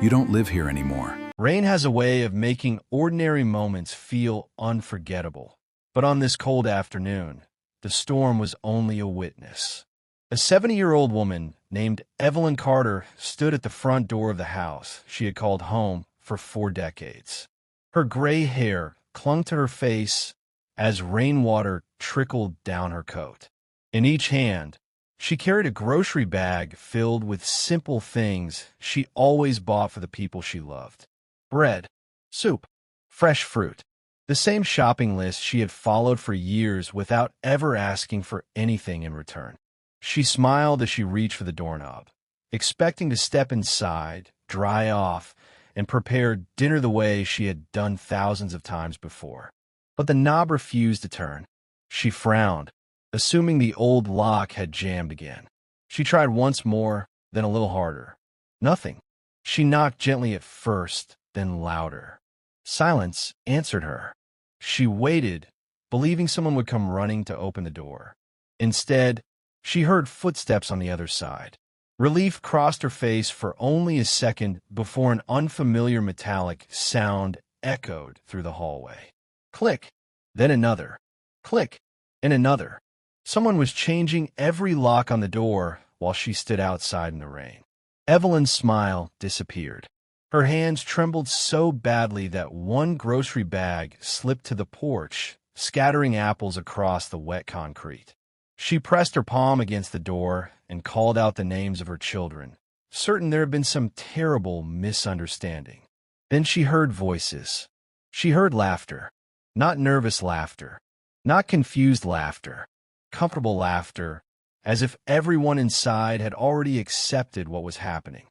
You don't live here anymore. Rain has a way of making ordinary moments feel unforgettable. But on this cold afternoon, the storm was only a witness. A 70-year-old woman named Evelyn Carter stood at the front door of the house she had called home for 4 decades. Her gray hair clung to her face as rainwater trickled down her coat. In each hand, she carried a grocery bag filled with simple things she always bought for the people she loved. Bread, soup, fresh fruit. The same shopping list she had followed for years without ever asking for anything in return. She smiled as she reached for the doorknob, expecting to step inside, dry off, and prepare dinner the way she had done thousands of times before. But the knob refused to turn. She frowned, assuming the old lock had jammed again. She tried once more, then a little harder. Nothing. She knocked gently at first, then louder. Silence answered her. She waited, believing someone would come running to open the door. Instead, she heard footsteps on the other side. Relief crossed her face for only a second before an unfamiliar metallic sound echoed through the hallway. Click, then another. Click, and another. Someone was changing every lock on the door while she stood outside in the rain. Evelyn's smile disappeared. Her hands trembled so badly that one grocery bag slipped to the porch, scattering apples across the wet concrete. She pressed her palm against the door and called out the names of her children, certain there had been some terrible misunderstanding. Then she heard voices. She heard laughter. Not nervous laughter. Not confused laughter. Comfortable laughter, as if everyone inside had already accepted what was happening.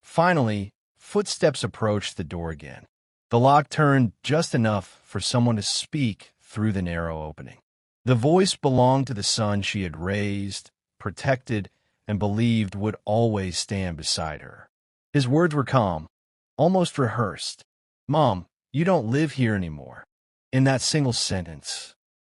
Finally, footsteps approached the door again. The lock turned just enough for someone to speak through the narrow opening. The voice belonged to the son she had raised, protected, and believed would always stand beside her. His words were calm, almost rehearsed. "Mom, you don't live here anymore." In that single sentence,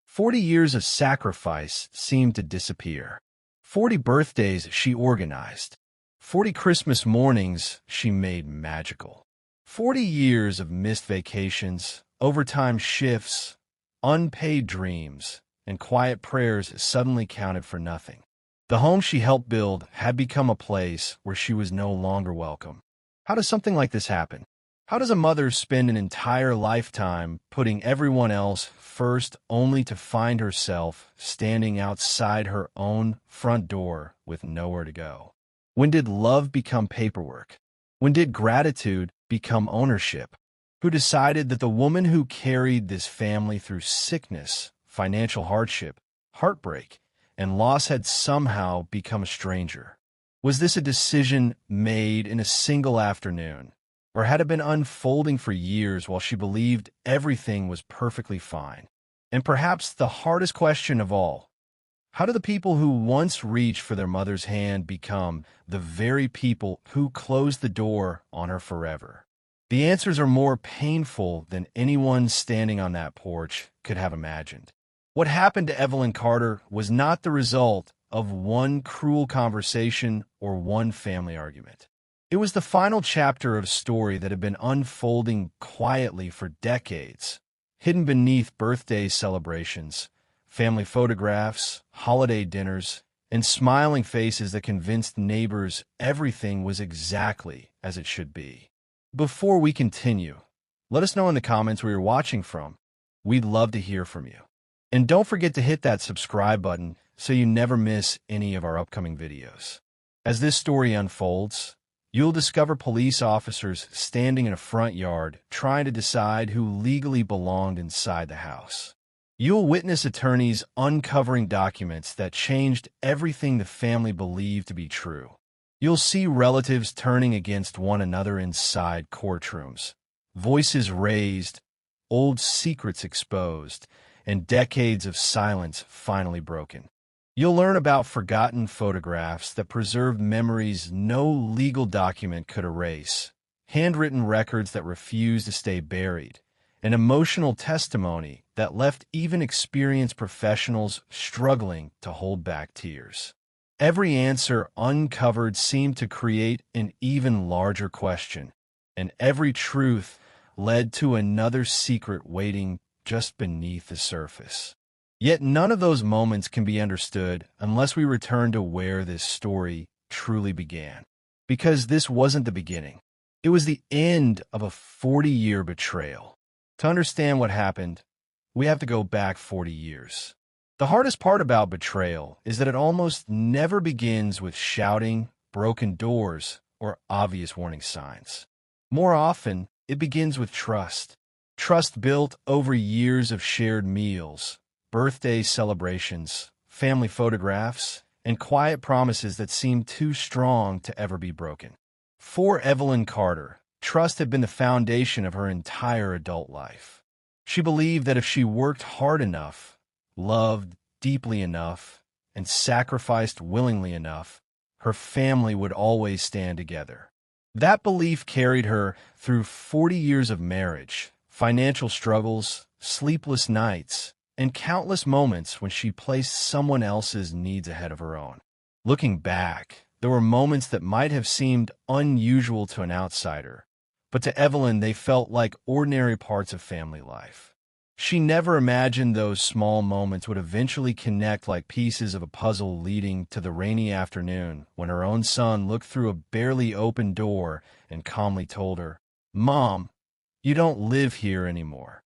40 years of sacrifice seemed to disappear. 40 birthdays she organized. 40 Christmas mornings she made magical. 40 years of missed vacations, overtime shifts, unpaid dreams, and quiet prayers suddenly counted for nothing. The home she helped build had become a place where she was no longer welcome. How does something like this happen? How does a mother spend an entire lifetime putting everyone else first only to find herself standing outside her own front door with nowhere to go? When did love become paperwork? When did gratitude become ownership? Who decided that the woman who carried this family through sickness, financial hardship, heartbreak, and loss had somehow become a stranger? Was this a decision made in a single afternoon? Or had it been unfolding for years while she believed everything was perfectly fine? And perhaps the hardest question of all, how do the people who once reached for their mother's hand become the very people who closed the door on her forever? The answers are more painful than anyone standing on that porch could have imagined. What happened to Evelyn Carter was not the result of one cruel conversation or one family argument. It was the final chapter of a story that had been unfolding quietly for decades, hidden beneath birthday celebrations, family photographs, holiday dinners, and smiling faces that convinced neighbors everything was exactly as it should be. Before we continue, let us know in the comments where you're watching from. We'd love to hear from you. And don't forget to hit that subscribe button so you never miss any of our upcoming videos. As this story unfolds, you'll discover police officers standing in a front yard trying to decide who legally belonged inside the house. You'll witness attorneys uncovering documents that changed everything the family believed to be true. You'll see relatives turning against one another inside courtrooms, voices raised, old secrets exposed, and decades of silence finally broken. You'll learn about forgotten photographs that preserved memories no legal document could erase, handwritten records that refused to stay buried, an emotional testimony that left even experienced professionals struggling to hold back tears. Every answer uncovered seemed to create an even larger question. and every truth led to another secret waiting just beneath the surface. Yet none of those moments can be understood unless we return to where this story truly began. Because this wasn't the beginning. It was the end of a 40-year betrayal. To understand what happened, we have to go back 40 years. The hardest part about betrayal is that it almost never begins with shouting, broken doors, or obvious warning signs. More often, it begins with trust. Trust built over years of shared meals, birthday celebrations, family photographs, and quiet promises that seemed too strong to ever be broken. For Evelyn Carter, trust had been the foundation of her entire adult life. She believed that if she worked hard enough, loved deeply enough, and sacrificed willingly enough, her family would always stand together. That belief carried her through 40 years of marriage, financial struggles, sleepless nights, and countless moments when she placed someone else's needs ahead of her own. Looking back, there were moments that might have seemed unusual to an outsider, but to Evelyn they felt like ordinary parts of family life. She never imagined those small moments would eventually connect like pieces of a puzzle leading to the rainy afternoon when her own son looked through a barely open door and calmly told her, "Mom, you don't live here anymore."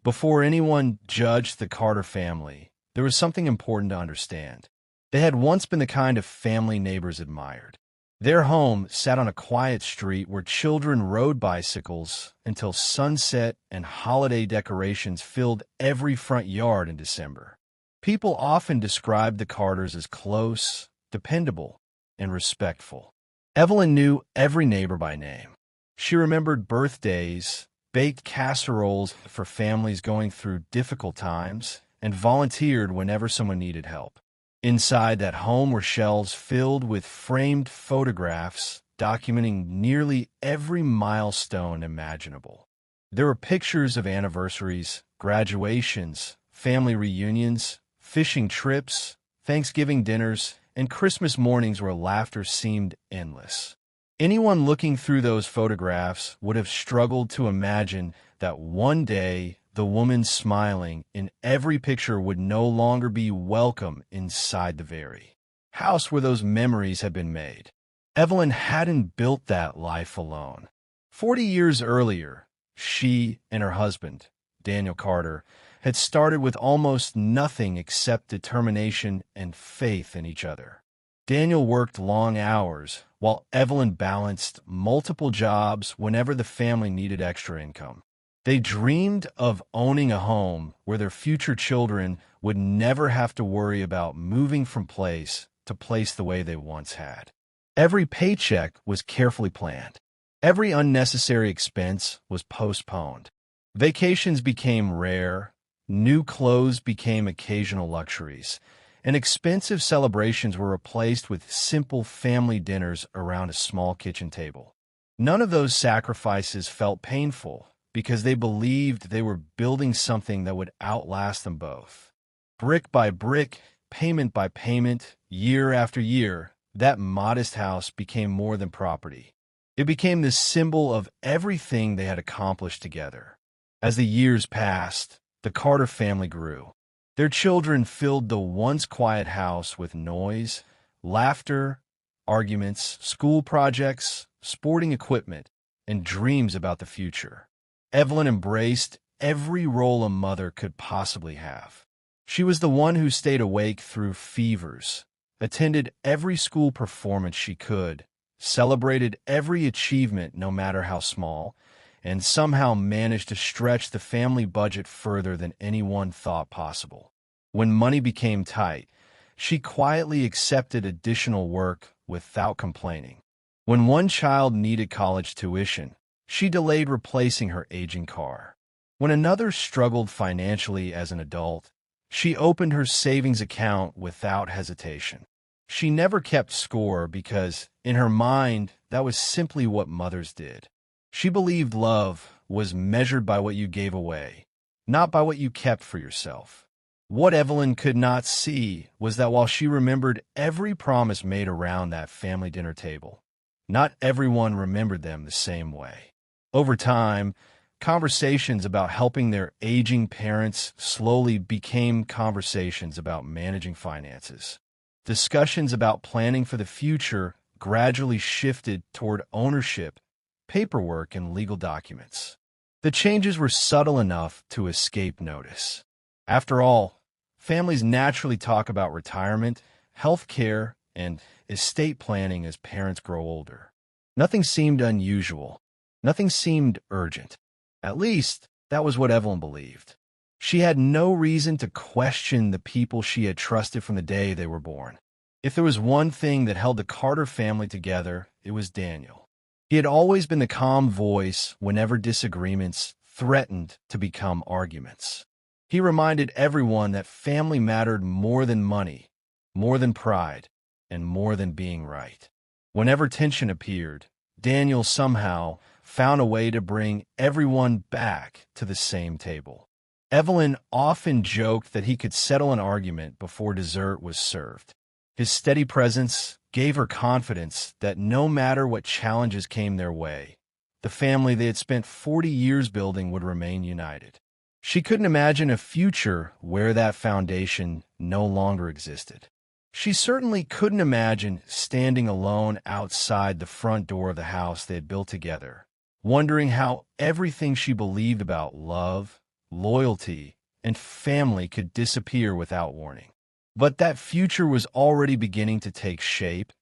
Before anyone judged the Carter family, there was something important to understand. They had once been the kind of family neighbors admired. Their home sat on a quiet street where children rode bicycles until sunset and holiday decorations filled every front yard in December. People often described the Carters as close, dependable, and respectful. Evelyn knew every neighbor by name. She remembered birthdays, baked casseroles for families going through difficult times, and volunteered whenever someone needed help. Inside that home were shelves filled with framed photographs documenting nearly every milestone imaginable. There were pictures of anniversaries, graduations, family reunions, fishing trips, Thanksgiving dinners, and Christmas mornings where laughter seemed endless. Anyone looking through those photographs would have struggled to imagine that one day the woman smiling in every picture would no longer be welcome inside the very house where those memories had been made. Evelyn hadn't built that life alone. 40 years earlier, she and her husband, Daniel Carter, had started with almost nothing except determination and faith in each other. Daniel worked long hours, while Evelyn balanced multiple jobs whenever the family needed extra income. They dreamed of owning a home where their future children would never have to worry about moving from place to place the way they once had. Every paycheck was carefully planned. Every unnecessary expense was postponed. Vacations became rare, new clothes became occasional luxuries, and expensive celebrations were replaced with simple family dinners around a small kitchen table. None of those sacrifices felt painful because they believed they were building something that would outlast them both. Brick by brick, payment by payment, year after year, that modest house became more than property. It became the symbol of everything they had accomplished together. As the years passed, the Carter family grew. Their children filled the once quiet house with noise, laughter, arguments, school projects, sporting equipment, and dreams about the future. Evelyn embraced every role a mother could possibly have. She was the one who stayed awake through fevers, attended every school performance she could, celebrated every achievement no matter how small, and somehow managed to stretch the family budget further than anyone thought possible. When money became tight, she quietly accepted additional work without complaining. When one child needed college tuition, she delayed replacing her aging car. When another struggled financially as an adult, she opened her savings account without hesitation. She never kept score because, in her mind, that was simply what mothers did. She believed love was measured by what you gave away, not by what you kept for yourself. What Evelyn could not see was that while she remembered every promise made around that family dinner table, not everyone remembered them the same way. Over time, conversations about helping their aging parents slowly became conversations about managing finances. Discussions about planning for the future gradually shifted toward ownership, paperwork, and legal documents. The changes were subtle enough to escape notice. After all, families naturally talk about retirement, health care, and estate planning as parents grow older. Nothing seemed unusual. Nothing seemed urgent. At least, that was what Evelyn believed. She had no reason to question the people she had trusted from the day they were born. If there was one thing that held the Carter family together, it was Daniel. He had always been the calm voice whenever disagreements threatened to become arguments. He reminded everyone that family mattered more than money, more than pride, and more than being right. Whenever tension appeared, Daniel somehow found a way to bring everyone back to the same table. Evelyn often joked that he could settle an argument before dessert was served. His steady presence gave her confidence that no matter what challenges came their way, the family they had spent 40 years building would remain united. She couldn't imagine a future where that foundation no longer existed. She certainly couldn't imagine standing alone outside the front door of the house they had built together, wondering how everything she believed about love, loyalty, and family could disappear without warning. But that future was already beginning to take shape,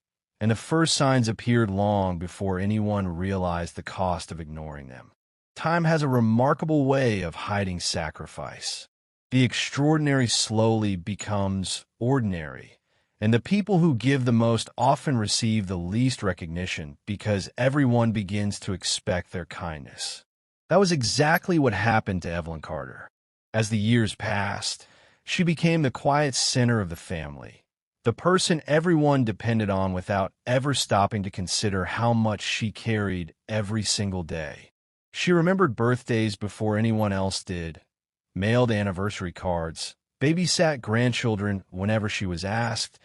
and the first signs appeared long before anyone realized the cost of ignoring them. Time has a remarkable way of hiding sacrifice. The extraordinary slowly becomes ordinary, and the people who give the most often receive the least recognition because everyone begins to expect their kindness. That was exactly what happened to Evelyn Carter. As the years passed, she became the quiet center of the family, the person everyone depended on without ever stopping to consider how much she carried every single day. She remembered birthdays before anyone else did, mailed anniversary cards, babysat grandchildren whenever she was asked,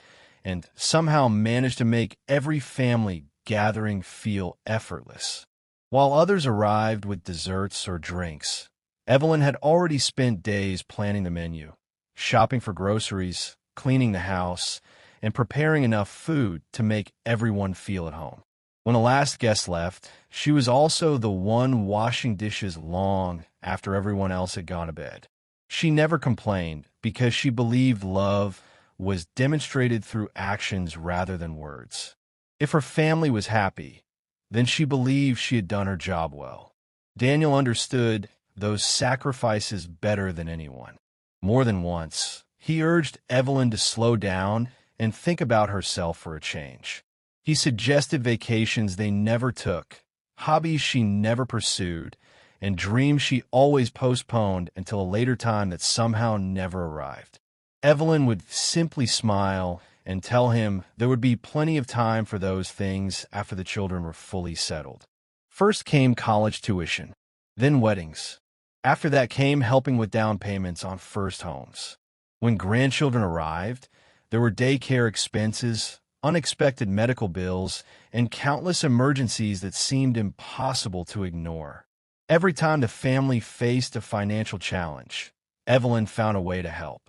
and somehow managed to make every family gathering feel effortless. While others arrived with desserts or drinks, Evelyn had already spent days planning the menu, shopping for groceries, cleaning the house, and preparing enough food to make everyone feel at home. When the last guest left, she was also the one washing dishes long after everyone else had gone to bed. She never complained because she believed love was demonstrated through actions rather than words. If her family was happy, then she believed she had done her job well. Daniel understood those sacrifices better than anyone. More than once, he urged Evelyn to slow down and think about herself for a change. He suggested vacations they never took, hobbies she never pursued, and dreams she always postponed until a later time that somehow never arrived. Evelyn would simply smile and tell him there would be plenty of time for those things after the children were fully settled. First came college tuition, then weddings. After that came helping with down payments on first homes. When grandchildren arrived, there were daycare expenses, unexpected medical bills, and countless emergencies that seemed impossible to ignore. Every time the family faced a financial challenge, Evelyn found a way to help.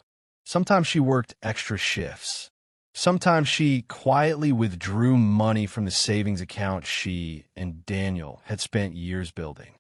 Sometimes she worked extra shifts. Sometimes she quietly withdrew money from the savings account she and Daniel had spent years building.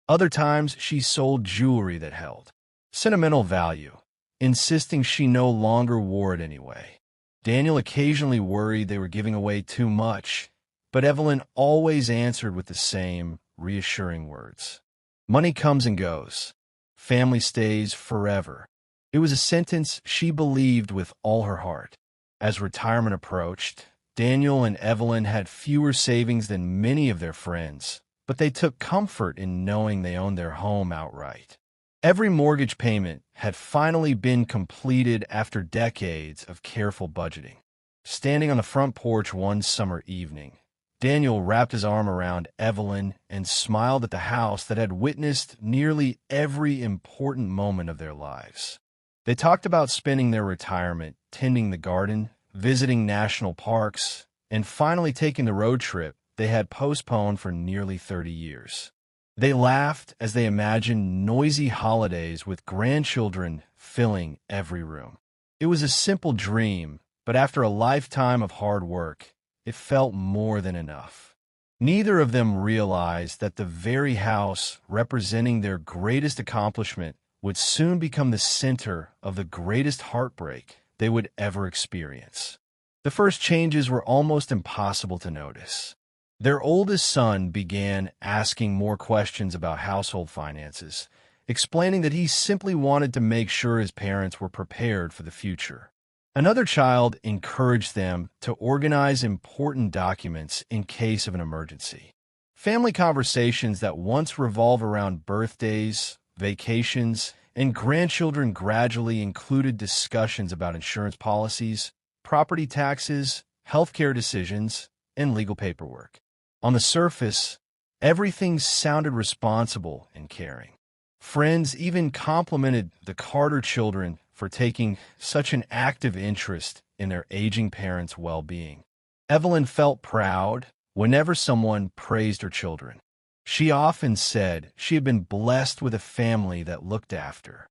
Other times, she sold jewelry that held sentimental value, insisting she no longer wore it anyway. Daniel occasionally worried they were giving away too much, but Evelyn always answered with the same reassuring words. Money comes and goes. Family stays forever. It was a sentence she believed with all her heart. As retirement approached, Daniel and Evelyn had fewer savings than many of their friends, but they took comfort in knowing they owned their home outright. Every mortgage payment had finally been completed after decades of careful budgeting. Standing on the front porch one summer evening, Daniel wrapped his arm around Evelyn and smiled at the house that had witnessed nearly every important moment of their lives. They talked about spending their retirement tending the garden, visiting national parks, and finally taking the road trip they had postponed for nearly 30 years. They laughed as they imagined noisy holidays with grandchildren filling every room. It was a simple dream, but after a lifetime of hard work, it felt more than enough. Neither of them realized that the very house representing their greatest accomplishment would soon become the center of the greatest heartbreak they would ever experience. The first changes were almost impossible to notice. Their oldest son began asking more questions about household finances, explaining that he simply wanted to make sure his parents were prepared for the future. Another child encouraged them to organize important documents in case of an emergency. Family conversations that once revolved around birthdays, vacations, and grandchildren gradually included discussions about insurance policies, property taxes, healthcare decisions, and legal paperwork. On the surface, everything sounded responsible and caring. Friends even complimented the Carter children for taking such an active interest in their aging parents' well-being. Evelyn felt proud whenever someone praised her children. She often said she had been blessed with a family that looked after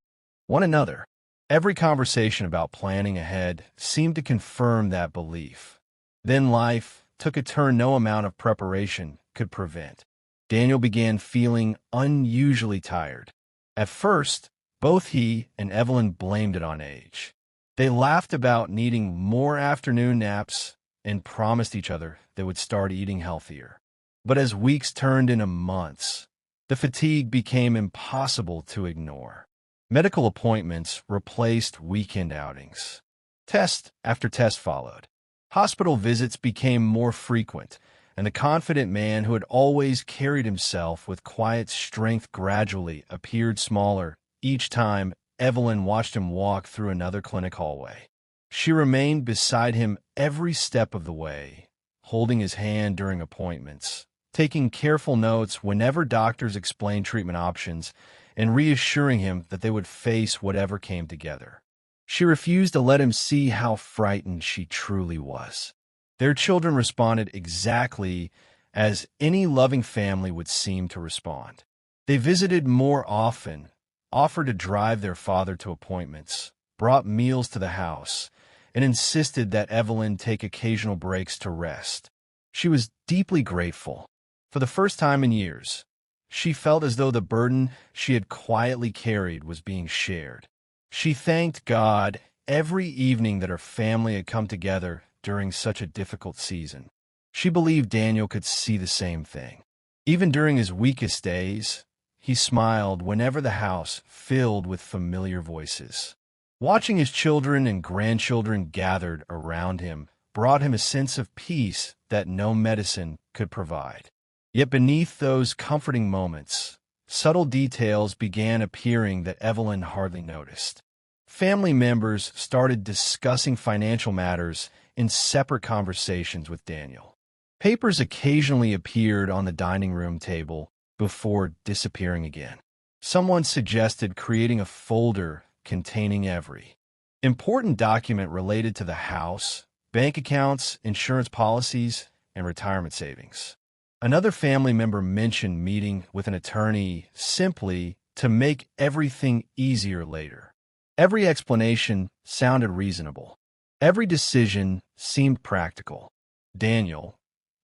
one another. Every conversation about planning ahead seemed to confirm that belief. Then life took a turn no amount of preparation could prevent. Daniel began feeling unusually tired. At first, both he and Evelyn blamed it on age. They laughed about needing more afternoon naps and promised each other they would start eating healthier. But as weeks turned into months, the fatigue became impossible to ignore. Medical appointments replaced weekend outings. Test after test followed. Hospital visits became more frequent, and the confident man who had always carried himself with quiet strength gradually appeared smaller each time Evelyn watched him walk through another clinic hallway. She remained beside him every step of the way, holding his hand during appointments, taking careful notes whenever doctors explained treatment options, and reassuring him that they would face whatever came together. She refused to let him see how frightened she truly was. Their children responded exactly as any loving family would seem to respond. They visited more often, offered to drive their father to appointments, brought meals to the house, and insisted that Evelyn take occasional breaks to rest. She was deeply grateful. For the first time in years, she felt as though the burden she had quietly carried was being shared. She thanked God every evening that her family had come together during such a difficult season. She believed Daniel could see the same thing. Even during his weakest days, he smiled whenever the house filled with familiar voices. Watching his children and grandchildren gathered around him brought him a sense of peace that no medicine could provide. Yet beneath those comforting moments, subtle details began appearing that Evelyn hardly noticed. Family members started discussing financial matters in separate conversations with Daniel. Papers occasionally appeared on the dining room table before disappearing again. Someone suggested creating a folder containing every important document related to the house, bank accounts, insurance policies, and retirement savings. Another family member mentioned meeting with an attorney simply to make everything easier later. Every explanation sounded reasonable. Every decision seemed practical. Daniel,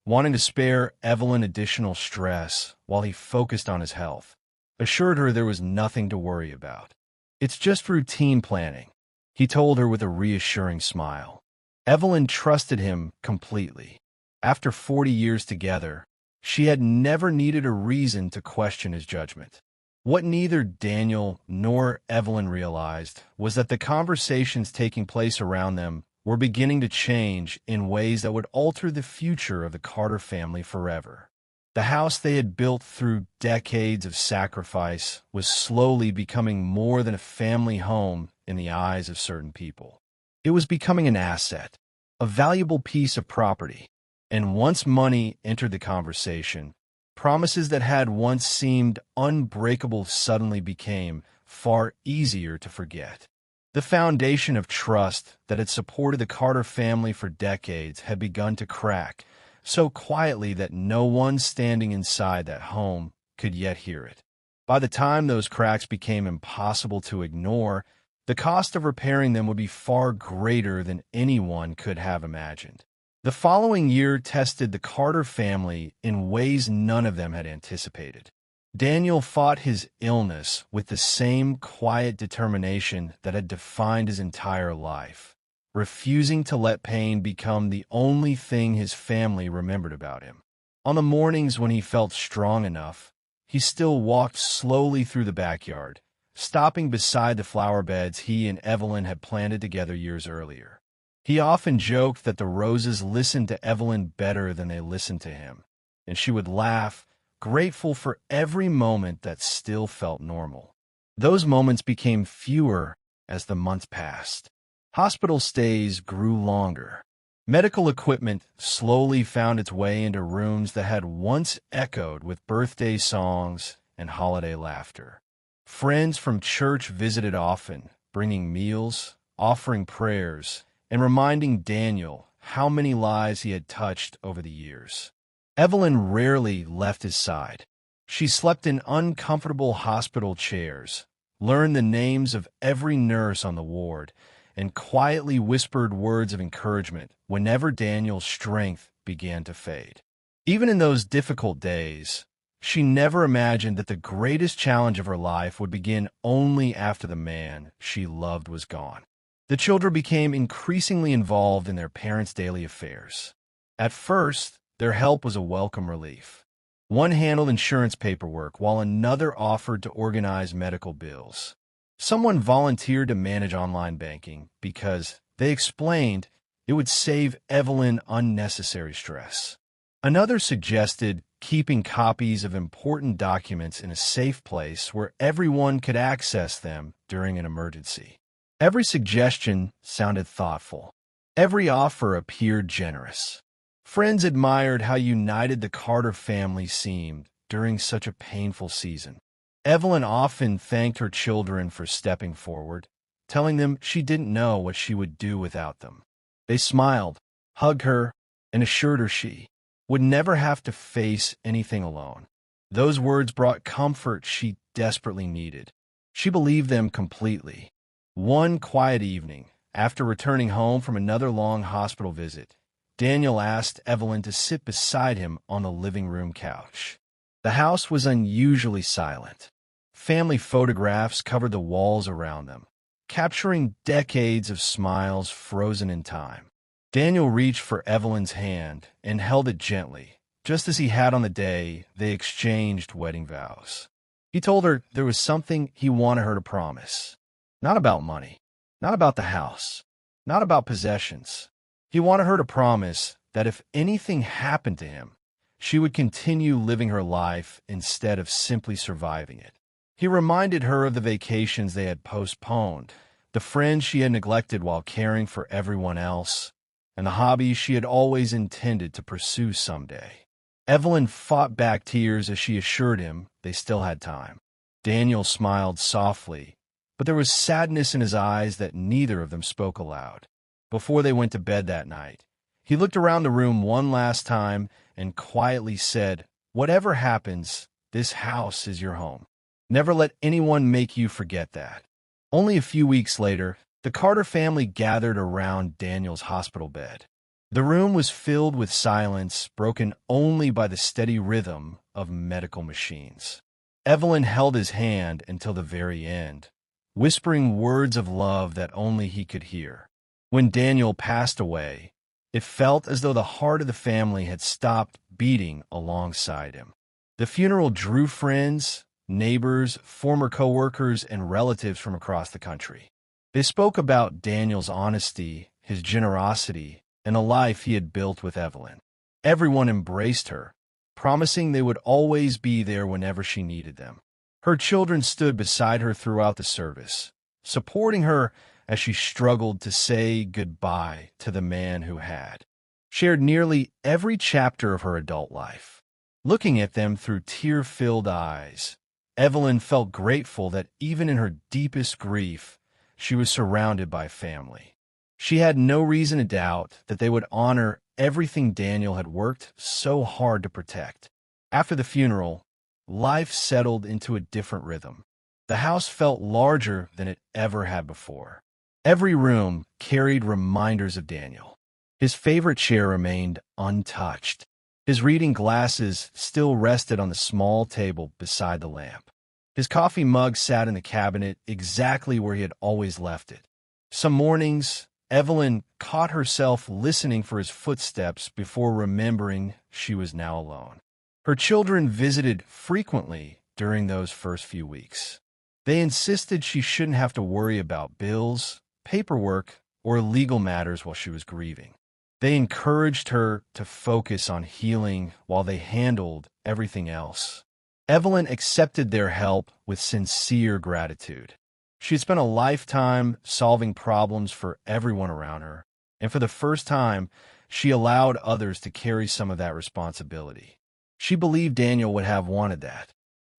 wanting to spare Evelyn additional stress while he focused on his health, assured her there was nothing to worry about. "It's just routine planning," he told her with a reassuring smile. Evelyn trusted him completely. After 40 years together, she had never needed a reason to question his judgment. What neither Daniel nor Evelyn realized was that the conversations taking place around them were beginning to change in ways that would alter the future of the Carter family forever. The house they had built through decades of sacrifice was slowly becoming more than a family home in the eyes of certain people. It was becoming an asset, a valuable piece of property. And once money entered the conversation, promises that had once seemed unbreakable suddenly became far easier to forget. The foundation of trust that had supported the Carter family for decades had begun to crack, so quietly that no one standing inside that home could yet hear it. By the time those cracks became impossible to ignore, the cost of repairing them would be far greater than anyone could have imagined. The following year tested the Carter family in ways none of them had anticipated. Daniel fought his illness with the same quiet determination that had defined his entire life, refusing to let pain become the only thing his family remembered about him. On the mornings when he felt strong enough, he still walked slowly through the backyard, stopping beside the flower beds he and Evelyn had planted together years earlier. He often joked that the roses listened to Evelyn better than they listened to him, and she would laugh, grateful for every moment that still felt normal. Those moments became fewer as the months passed. Hospital stays grew longer. Medical equipment slowly found its way into rooms that had once echoed with birthday songs and holiday laughter. Friends from church visited often, bringing meals, offering prayers, and reminding Daniel how many lives he had touched over the years. Evelyn rarely left his side. She slept in uncomfortable hospital chairs, learned the names of every nurse on the ward, and quietly whispered words of encouragement whenever Daniel's strength began to fade. Even in those difficult days, she never imagined that the greatest challenge of her life would begin only after the man she loved was gone. The children became increasingly involved in their parents' daily affairs. At first, their help was a welcome relief. One handled insurance paperwork, while another offered to organize medical bills. Someone volunteered to manage online banking because, they explained, it would save Evelyn unnecessary stress. Another suggested keeping copies of important documents in a safe place where everyone could access them during an emergency. Every suggestion sounded thoughtful. Every offer appeared generous. Friends admired how united the Carter family seemed during such a painful season. Evelyn often thanked her children for stepping forward, telling them she didn't know what she would do without them. They smiled, hugged her, and assured her she would never have to face anything alone. Those words brought comfort she desperately needed. She believed them completely. One quiet evening, after returning home from another long hospital visit, Daniel asked Evelyn to sit beside him on the living room couch. The house was unusually silent. Family photographs covered the walls around them, capturing decades of smiles frozen in time. Daniel reached for Evelyn's hand and held it gently, just as he had on the day they exchanged wedding vows. He told her there was something he wanted her to promise. Not about money, not about the house, not about possessions. He wanted her to promise that if anything happened to him, she would continue living her life instead of simply surviving it. He reminded her of the vacations they had postponed, the friends she had neglected while caring for everyone else, and the hobbies she had always intended to pursue someday. Evelyn fought back tears as she assured him they still had time. Daniel smiled softly, but there was sadness in his eyes that neither of them spoke aloud. Before they went to bed that night, he looked around the room one last time and quietly said, "Whatever happens, this house is your home. Never let anyone make you forget that." Only a few weeks later, the Carter family gathered around Daniel's hospital bed. The room was filled with silence, broken only by the steady rhythm of medical machines. Evelyn held his hand until the very end, whispering words of love that only he could hear. When Daniel passed away, it felt as though the heart of the family had stopped beating alongside him. The funeral drew friends, neighbors, former coworkers, and relatives from across the country. They spoke about Daniel's honesty, his generosity, and the life he had built with Evelyn. Everyone embraced her, promising they would always be there whenever she needed them. Her children stood beside her throughout the service, supporting her as she struggled to say goodbye to the man who had shared nearly every chapter of her adult life. Looking at them through tear-filled eyes, Evelyn felt grateful that even in her deepest grief, she was surrounded by family. She had no reason to doubt that they would honor everything Daniel had worked so hard to protect. After the funeral, life settled into a different rhythm. The house felt larger than it ever had before. Every room carried reminders of Daniel. His favorite chair remained untouched. His reading glasses still rested on the small table beside the lamp. His coffee mug sat in the cabinet exactly where he had always left it. Some mornings, Evelyn caught herself listening for his footsteps before remembering she was now alone. Her children visited frequently during those first few weeks. They insisted she shouldn't have to worry about bills, paperwork, or legal matters while she was grieving. They encouraged her to focus on healing while they handled everything else. Evelyn accepted their help with sincere gratitude. She had spent a lifetime solving problems for everyone around her, and for the first time, she allowed others to carry some of that responsibility. She believed Daniel would have wanted that.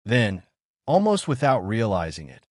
Then, almost without realizing it,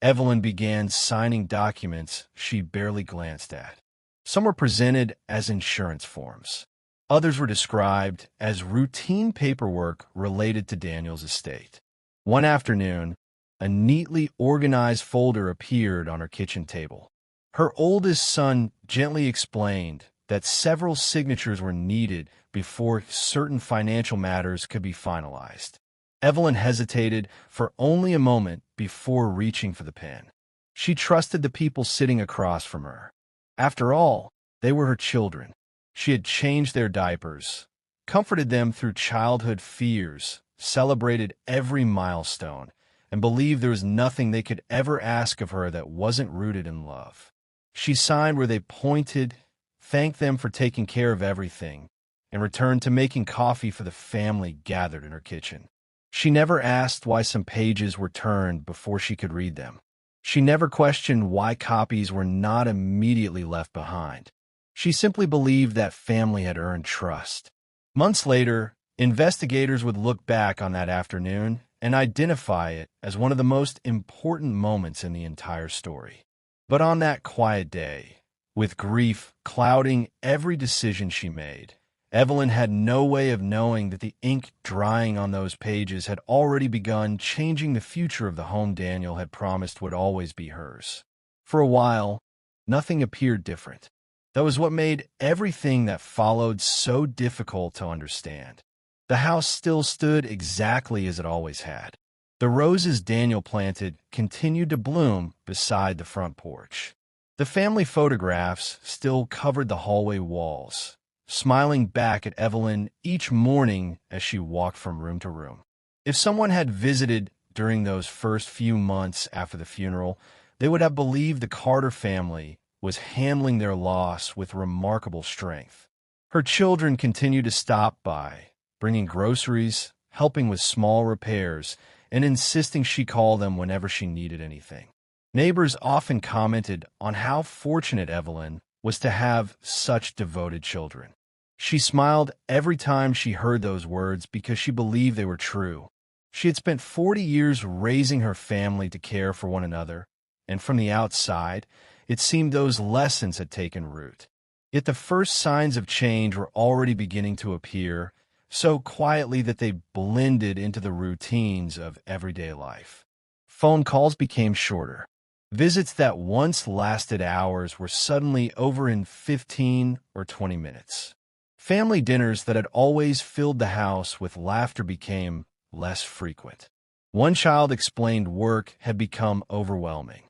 Evelyn began signing documents she barely glanced at. Some were presented as insurance forms. Others were described as routine paperwork related to Daniel's estate. One afternoon, a neatly organized folder appeared on her kitchen table. Her oldest son gently explained that several signatures were needed before certain financial matters could be finalized. Evelyn hesitated for only a moment before reaching for the pen. She trusted the people sitting across from her. After all, they were her children. She had changed their diapers, comforted them through childhood fears, celebrated every milestone, and believed there was nothing they could ever ask of her that wasn't rooted in love. She signed where they pointed, thanked them for taking care of everything, and returned to making coffee for the family gathered in her kitchen. She never asked why some pages were turned before she could read them. She never questioned why copies were not immediately left behind. She simply believed that family had earned trust. Months later, investigators would look back on that afternoon and identify it as one of the most important moments in the entire story. But on that quiet day, with grief clouding every decision she made, Evelyn had no way of knowing that the ink drying on those pages had already begun changing the future of the home Daniel had promised would always be hers. For a while, nothing appeared different. That was what made everything that followed so difficult to understand. The house still stood exactly as it always had. The roses Daniel planted continued to bloom beside the front porch. The family photographs still covered the hallway walls, smiling back at Evelyn each morning as she walked from room to room. If someone had visited during those first few months after the funeral, they would have believed the Carter family was handling their loss with remarkable strength. Her children continued to stop by, bringing groceries, helping with small repairs, and insisting she call them whenever she needed anything. Neighbors often commented on how fortunate Evelyn was to have such devoted children. She smiled every time she heard those words because she believed they were true. She had spent 40 years raising her family to care for one another, and from the outside, it seemed those lessons had taken root. Yet the first signs of change were already beginning to appear, so quietly that they blended into the routines of everyday life. Phone calls became shorter. Visits that once lasted hours were suddenly over in 15 or 20 minutes. Family dinners that had always filled the house with laughter became less frequent. One child explained work had become overwhelming.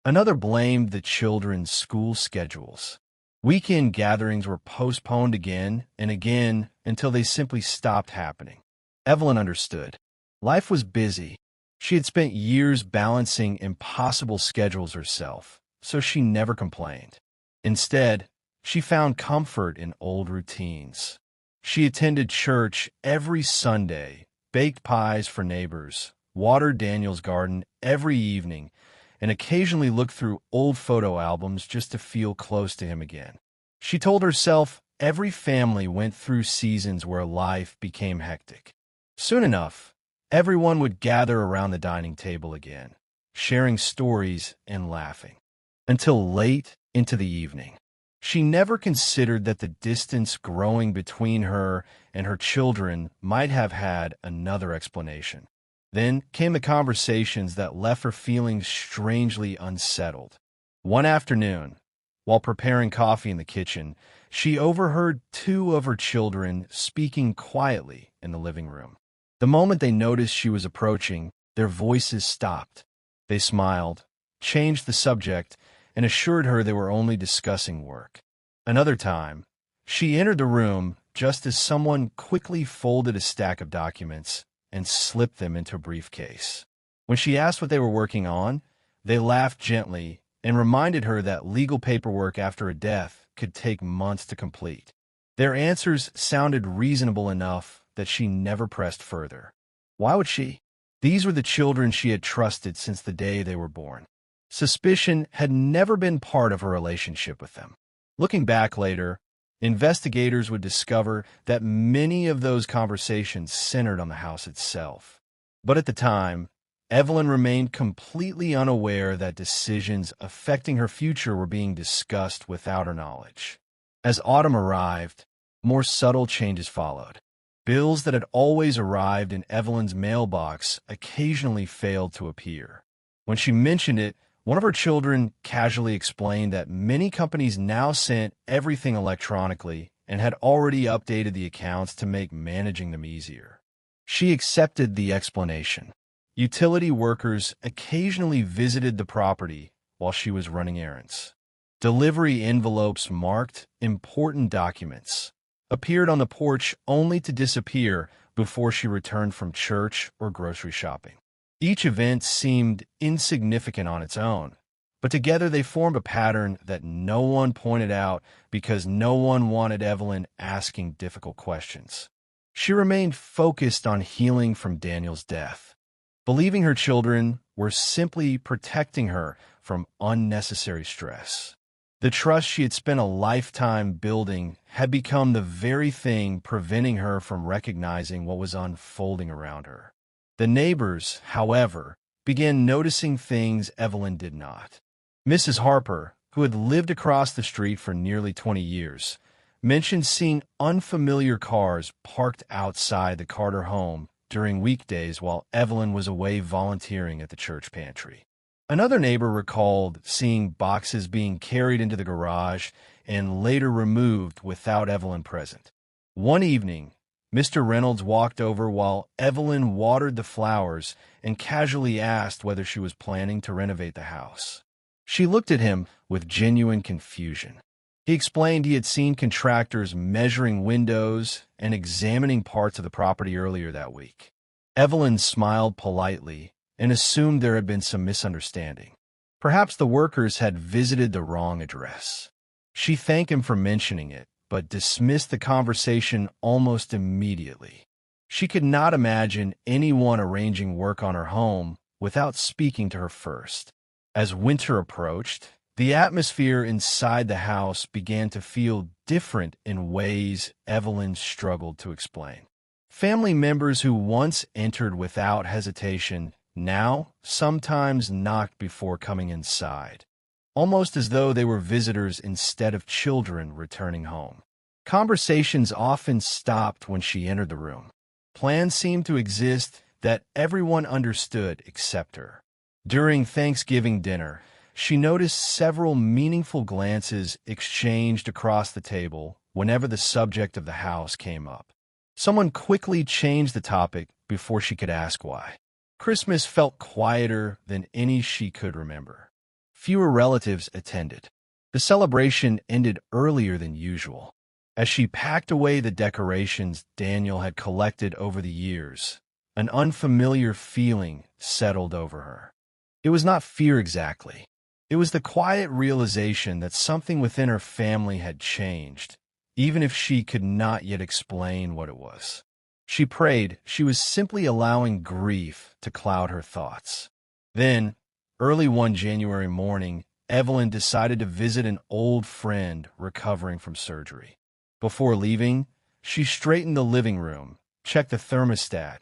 Another blamed the children's school schedules. Weekend gatherings were postponed again and again until they simply stopped happening. Evelyn understood. Life was busy. She had spent years balancing impossible schedules herself, so she never complained. Instead, she found comfort in old routines. She attended church every Sunday, baked pies for neighbors, watered Daniel's garden every evening, and occasionally looked through old photo albums just to feel close to him again. She told herself every family went through seasons where life became hectic. Soon enough, everyone would gather around the dining table again, sharing stories and laughing, until late into the evening. She never considered that the distance growing between her and her children might have had another explanation. Then came the conversations that left her feeling strangely unsettled. One afternoon, while preparing coffee in the kitchen, she overheard two of her children speaking quietly in the living room. The moment they noticed she was approaching, their voices stopped. They smiled, changed the subject, and assured her they were only discussing work. Another time, she entered the room just as someone quickly folded a stack of documents and slipped them into a briefcase. When she asked what they were working on, they laughed gently and reminded her that legal paperwork after a death could take months to complete. Their answers sounded reasonable enough that she never pressed further. Why would she? These were the children she had trusted since the day they were born. Suspicion had never been part of her relationship with them. Looking back later, investigators would discover that many of those conversations centered on the house itself. But at the time, Evelyn remained completely unaware that decisions affecting her future were being discussed without her knowledge. As autumn arrived, more subtle changes followed. Bills that had always arrived in Evelyn's mailbox occasionally failed to appear. When she mentioned it, one of her children casually explained that many companies now sent everything electronically and had already updated the accounts to make managing them easier. She accepted the explanation. Utility workers occasionally visited the property while she was running errands. Delivery envelopes marked important documents appeared on the porch only to disappear before she returned from church or grocery shopping. Each event seemed insignificant on its own, but together they formed a pattern that no one pointed out because no one wanted Evelyn asking difficult questions. She remained focused on healing from Daniel's death, believing her children were simply protecting her from unnecessary stress. The trust she had spent a lifetime building had become the very thing preventing her from recognizing what was unfolding around her. The neighbors, however, began noticing things Evelyn did not. Mrs. Harper, who had lived across the street for nearly 20 years, mentioned seeing unfamiliar cars parked outside the Carter home during weekdays while Evelyn was away volunteering at the church pantry. Another neighbor recalled seeing boxes being carried into the garage and later removed without Evelyn present. One evening, Mr. Reynolds walked over while Evelyn watered the flowers and casually asked whether she was planning to renovate the house. She looked at him with genuine confusion. He explained he had seen contractors measuring windows and examining parts of the property earlier that week. Evelyn smiled politely and assumed there had been some misunderstanding. Perhaps the workers had visited the wrong address. She thanked him for mentioning it, but dismissed the conversation almost immediately. She could not imagine anyone arranging work on her home without speaking to her first. As winter approached, the atmosphere inside the house began to feel different in ways Evelyn struggled to explain. Family members who once entered without hesitation now sometimes knocked before coming inside, almost as though they were visitors instead of children returning home. Conversations often stopped when she entered the room. Plans seemed to exist that everyone understood except her. During Thanksgiving dinner, she noticed several meaningful glances exchanged across the table whenever the subject of the house came up. Someone quickly changed the topic before she could ask why. Christmas felt quieter than any she could remember. Fewer relatives attended. The celebration ended earlier than usual. As she packed away the decorations Daniel had collected over the years, an unfamiliar feeling settled over her. It was not fear exactly. It was the quiet realization that something within her family had changed, even if she could not yet explain what it was. She prayed she was simply allowing grief to cloud her thoughts. Then, early one January morning, Evelyn decided to visit an old friend recovering from surgery. Before leaving, she straightened the living room, checked the thermostat,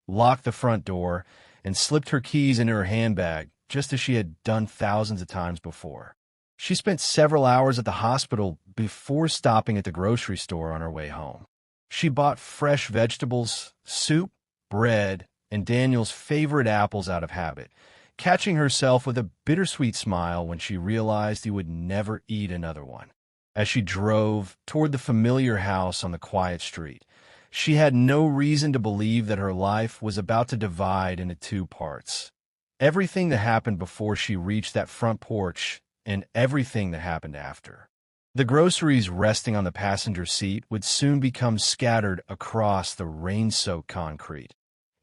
locked the front door, and slipped her keys into her handbag, just as she had done thousands of times before. She spent several hours at the hospital before stopping at the grocery store on her way home. She bought fresh vegetables, soup, bread, and Daniel's favorite apples out of habit, catching herself with a bittersweet smile when she realized he would never eat another one. As she drove toward the familiar house on the quiet street, she had no reason to believe that her life was about to divide into two parts. Everything that happened before she reached that front porch and everything that happened after. The groceries resting on the passenger seat would soon become scattered across the rain-soaked concrete.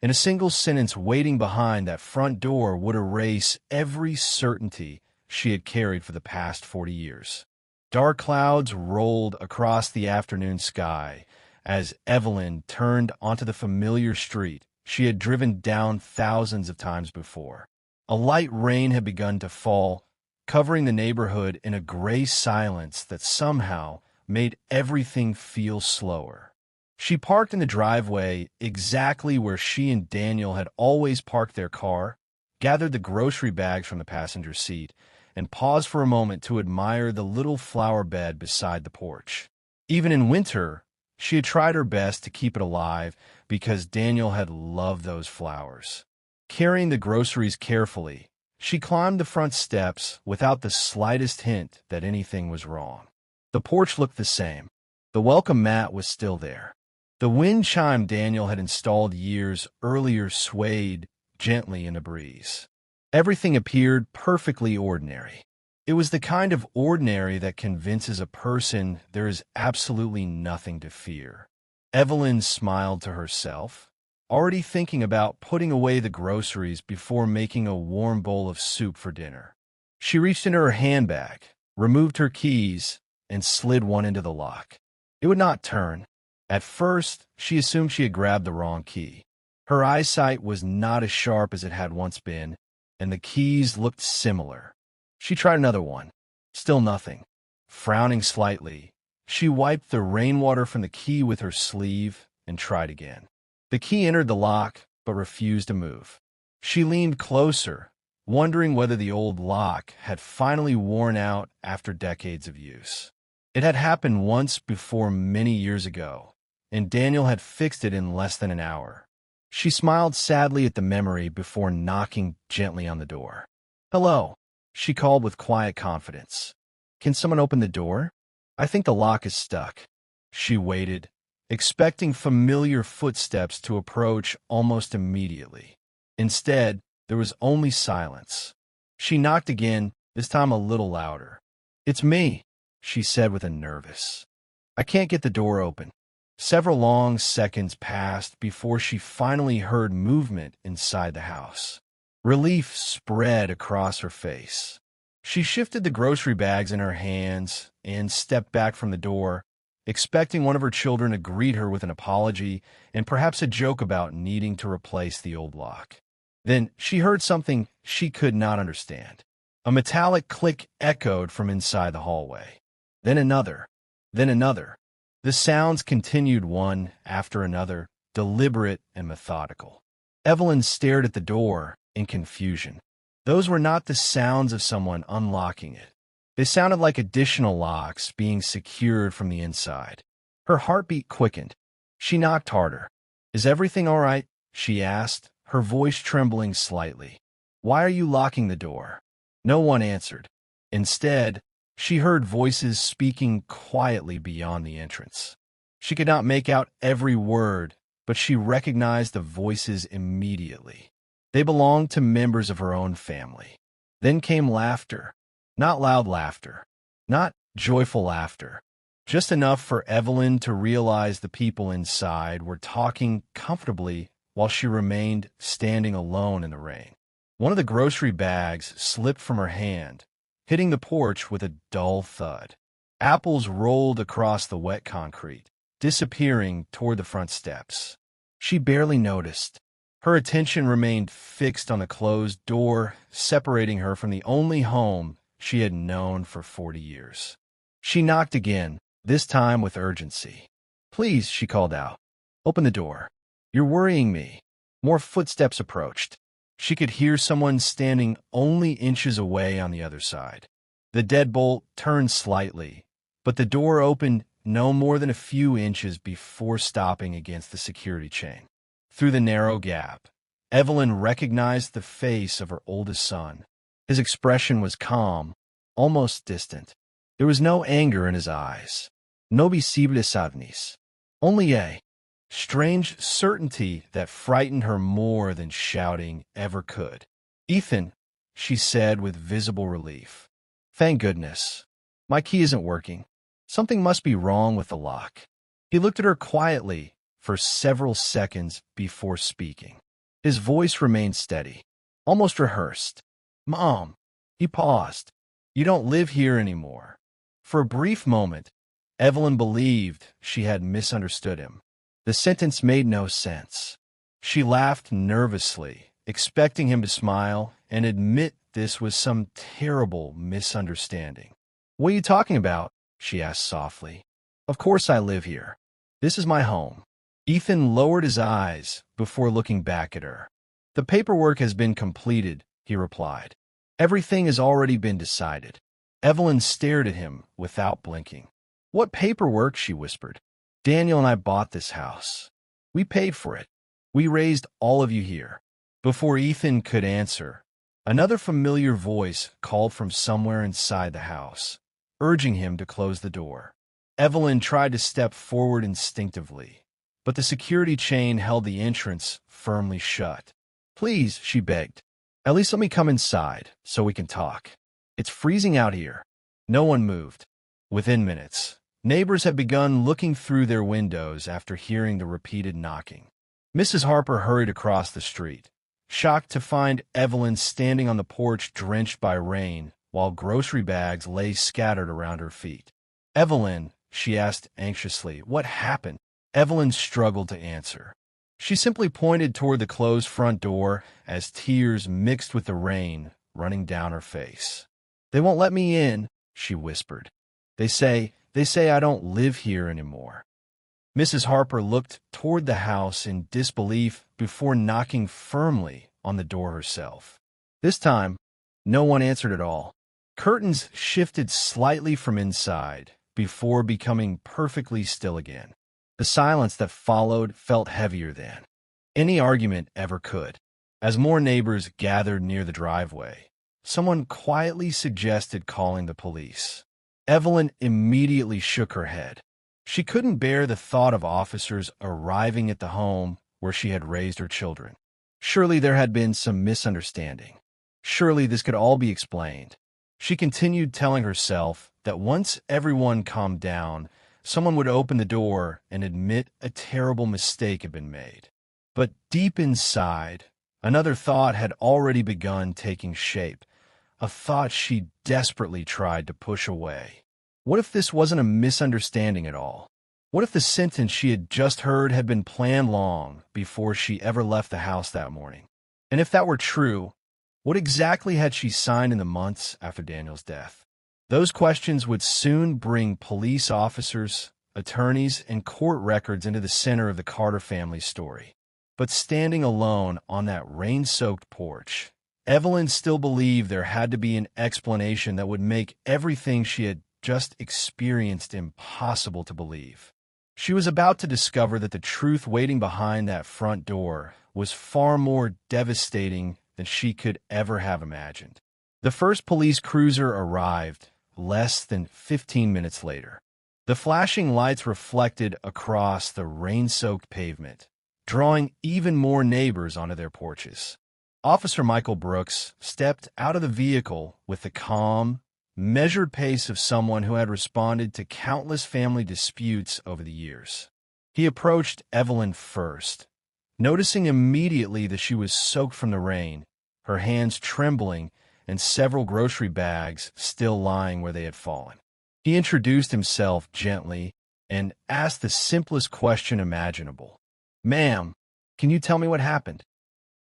And a single sentence waiting behind that front door would erase every certainty she had carried for the past 40 years. Dark clouds rolled across the afternoon sky as Evelyn turned onto the familiar street she had driven down thousands of times before. A light rain had begun to fall, covering the neighborhood in a gray silence that somehow made everything feel slower. She parked in the driveway exactly where she and Daniel had always parked their car, gathered the grocery bags from the passenger seat, and paused for a moment to admire the little flower bed beside the porch. Even in winter, she had tried her best to keep it alive because Daniel had loved those flowers. Carrying the groceries carefully, she climbed the front steps without the slightest hint that anything was wrong. The porch looked the same. The welcome mat was still there. The wind chime Daniel had installed years earlier swayed gently in the breeze. Everything appeared perfectly ordinary. It was the kind of ordinary that convinces a person there is absolutely nothing to fear. Evelyn smiled to herself, already thinking about putting away the groceries before making a warm bowl of soup for dinner. She reached into her handbag, removed her keys, and slid one into the lock. It would not turn. At first, she assumed she had grabbed the wrong key. Her eyesight was not as sharp as it had once been, and the keys looked similar. She tried another one. Still nothing. Frowning slightly, she wiped the rainwater from the key with her sleeve and tried again. The key entered the lock, but refused to move. She leaned closer, wondering whether the old lock had finally worn out after decades of use. It had happened once before many years ago, and Daniel had fixed it in less than an hour. She smiled sadly at the memory before knocking gently on the door. "Hello," she called with quiet confidence. "Can someone open the door? I think the lock is stuck." She waited, expecting familiar footsteps to approach almost immediately. Instead, there was only silence. She knocked again, this time a little louder. "It's me," she said with a nervous. "I can't get the door open." Several long seconds passed before she finally heard movement inside the house. Relief spread across her face. She shifted the grocery bags in her hands and stepped back from the door, expecting one of her children to greet her with an apology and perhaps a joke about needing to replace the old lock. Then she heard something she could not understand. A metallic click echoed from inside the hallway. Then another. Then another. The sounds continued one after another, deliberate and methodical. Evelyn stared at the door in confusion. Those were not the sounds of someone unlocking it. They sounded like additional locks being secured from the inside. Her heartbeat quickened. She knocked harder. "Is everything all right?" she asked, her voice trembling slightly. "Why are you locking the door?" No one answered. Instead, she heard voices speaking quietly beyond the entrance. She could not make out every word, but she recognized the voices immediately. They belonged to members of her own family. Then came laughter. Not loud laughter. Not joyful laughter. Just enough for Evelyn to realize the people inside were talking comfortably while she remained standing alone in the rain. One of the grocery bags slipped from her hand, hitting the porch with a dull thud. Apples rolled across the wet concrete, disappearing toward the front steps. She barely noticed. Her attention remained fixed on the closed door, separating her from the only home she had known for 40 years. She knocked again, this time with urgency. "Please," she called out, "open the door. You're worrying me." More footsteps approached. She could hear someone standing only inches away on the other side. The deadbolt turned slightly, but the door opened no more than a few inches before stopping against the security chain. Through the narrow gap, Evelyn recognized the face of her oldest son. His expression was calm, almost distant. There was no anger in his eyes. No visible sadness. Only a strange certainty that frightened her more than shouting ever could. "Ethan," she said with visible relief. "Thank goodness. My key isn't working. Something must be wrong with the lock." He looked at her quietly for several seconds before speaking. His voice remained steady, almost rehearsed. "Mom," he paused, "you don't live here anymore." For a brief moment, Evelyn believed she had misunderstood him. The sentence made no sense. She laughed nervously, expecting him to smile and admit this was some terrible misunderstanding. "What are you talking about?" she asked softly. "Of course I live here. This is my home." Ethan lowered his eyes before looking back at her. "The paperwork has been completed," he replied. "Everything has already been decided." Evelyn stared at him without blinking. "What paperwork?" she whispered. "Daniel and I bought this house. We paid for it. We raised all of you here." Before Ethan could answer, another familiar voice called from somewhere inside the house, urging him to close the door. Evelyn tried to step forward instinctively, but the security chain held the entrance firmly shut. "Please," she begged, "at least let me come inside so we can talk. It's freezing out here." No one moved. Within minutes, neighbors had begun looking through their windows after hearing the repeated knocking. Mrs. Harper hurried across the street, shocked to find Evelyn standing on the porch drenched by rain while grocery bags lay scattered around her feet. "Evelyn," she asked anxiously, "what happened?" Evelyn struggled to answer. She simply pointed toward the closed front door as tears mixed with the rain running down her face. "They won't let me in," she whispered. They say I don't live here anymore." Mrs. Harper looked toward the house in disbelief before knocking firmly on the door herself. This time, no one answered at all. Curtains shifted slightly from inside before becoming perfectly still again. The silence that followed felt heavier than any argument ever could. As more neighbors gathered near the driveway, someone quietly suggested calling the police. Evelyn immediately shook her head. She couldn't bear the thought of officers arriving at the home where she had raised her children. Surely there had been some misunderstanding. Surely this could all be explained. She continued telling herself that once everyone calmed down, someone would open the door and admit a terrible mistake had been made. But deep inside, another thought had already begun taking shape, a thought she desperately tried to push away. What if this wasn't a misunderstanding at all? What if the sentence she had just heard had been planned long before she ever left the house that morning? And if that were true, what exactly had she signed in the months after Daniel's death? Those questions would soon bring police officers, attorneys, and court records into the center of the Carter family's story. But standing alone on that rain-soaked porch, Evelyn still believed there had to be an explanation that would make everything she had just experienced impossible to believe. She was about to discover that the truth waiting behind that front door was far more devastating than she could ever have imagined. The first police cruiser arrived less than 15 minutes later. The flashing lights reflected across the rain-soaked pavement, drawing even more neighbors onto their porches. Officer Michael Brooks stepped out of the vehicle with the calm, measured pace of someone who had responded to countless family disputes over the years. He approached Evelyn first, noticing immediately that she was soaked from the rain, her hands trembling and several grocery bags still lying where they had fallen. He introduced himself gently and asked the simplest question imaginable. "Ma'am, can you tell me what happened?"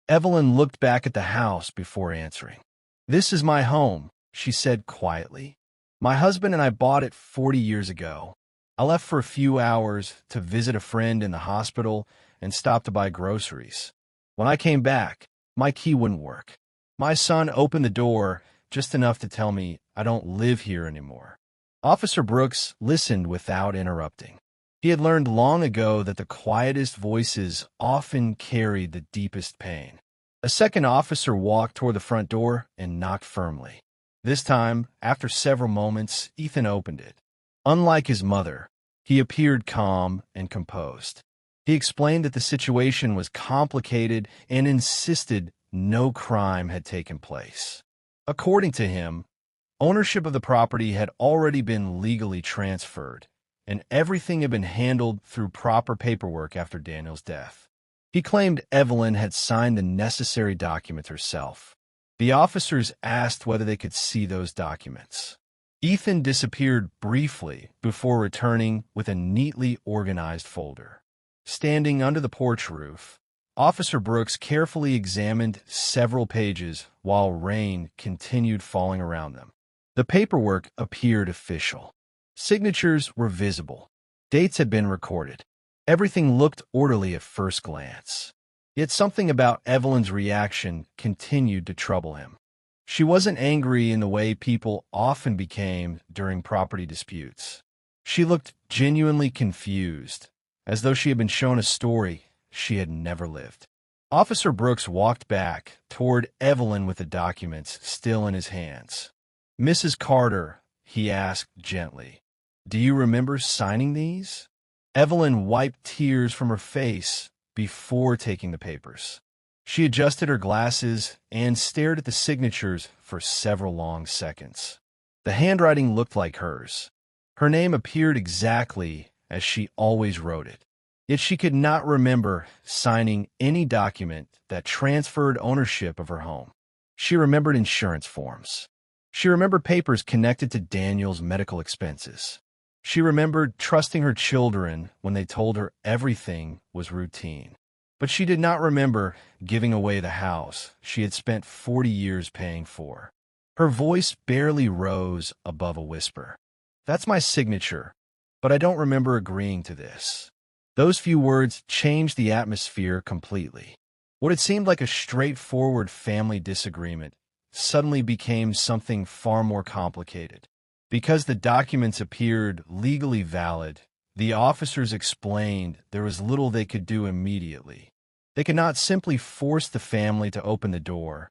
Evelyn looked back at the house before answering. "This is my home," she said quietly. "My husband and I bought it 40 years ago. I left for a few hours to visit a friend in the hospital and stop to buy groceries. When I came back, my key wouldn't work. My son opened the door just enough to tell me I don't live here anymore." Officer Brooks listened without interrupting. He had learned long ago that the quietest voices often carried the deepest pain. A second officer walked toward the front door and knocked firmly. This time, after several moments, Ethan opened it. Unlike his mother, he appeared calm and composed. He explained that the situation was complicated and insisted no crime had taken place. According to him, ownership of the property had already been legally transferred, and everything had been handled through proper paperwork after Daniel's death. He claimed Evelyn had signed the necessary documents herself. The officers asked whether they could see those documents. Ethan disappeared briefly before returning with a neatly organized folder. Standing under the porch roof, Officer Brooks carefully examined several pages while rain continued falling around them. The paperwork appeared official. Signatures were visible. Dates had been recorded. Everything looked orderly at first glance. Yet something about Evelyn's reaction continued to trouble him. She wasn't angry in the way people often became during property disputes. She looked genuinely confused, as though she had been shown a story she had never lived. Officer Brooks walked back toward Evelyn with the documents still in his hands. "Mrs. Carter," he asked gently, "do you remember signing these?" Evelyn wiped tears from her face before taking the papers. She adjusted her glasses and stared at the signatures for several long seconds. The handwriting looked like hers. Her name appeared exactly as she always wrote it. Yet she could not remember signing any document that transferred ownership of her home. She remembered insurance forms. She remembered papers connected to Daniel's medical expenses. She remembered trusting her children when they told her everything was routine. But she did not remember giving away the house she had spent 40 years paying for. Her voice barely rose above a whisper. "That's my signature, but I don't remember agreeing to this." Those few words changed the atmosphere completely. What had seemed like a straightforward family disagreement suddenly became something far more complicated. Because the documents appeared legally valid, the officers explained there was little they could do immediately. They could not simply force the family to open the door,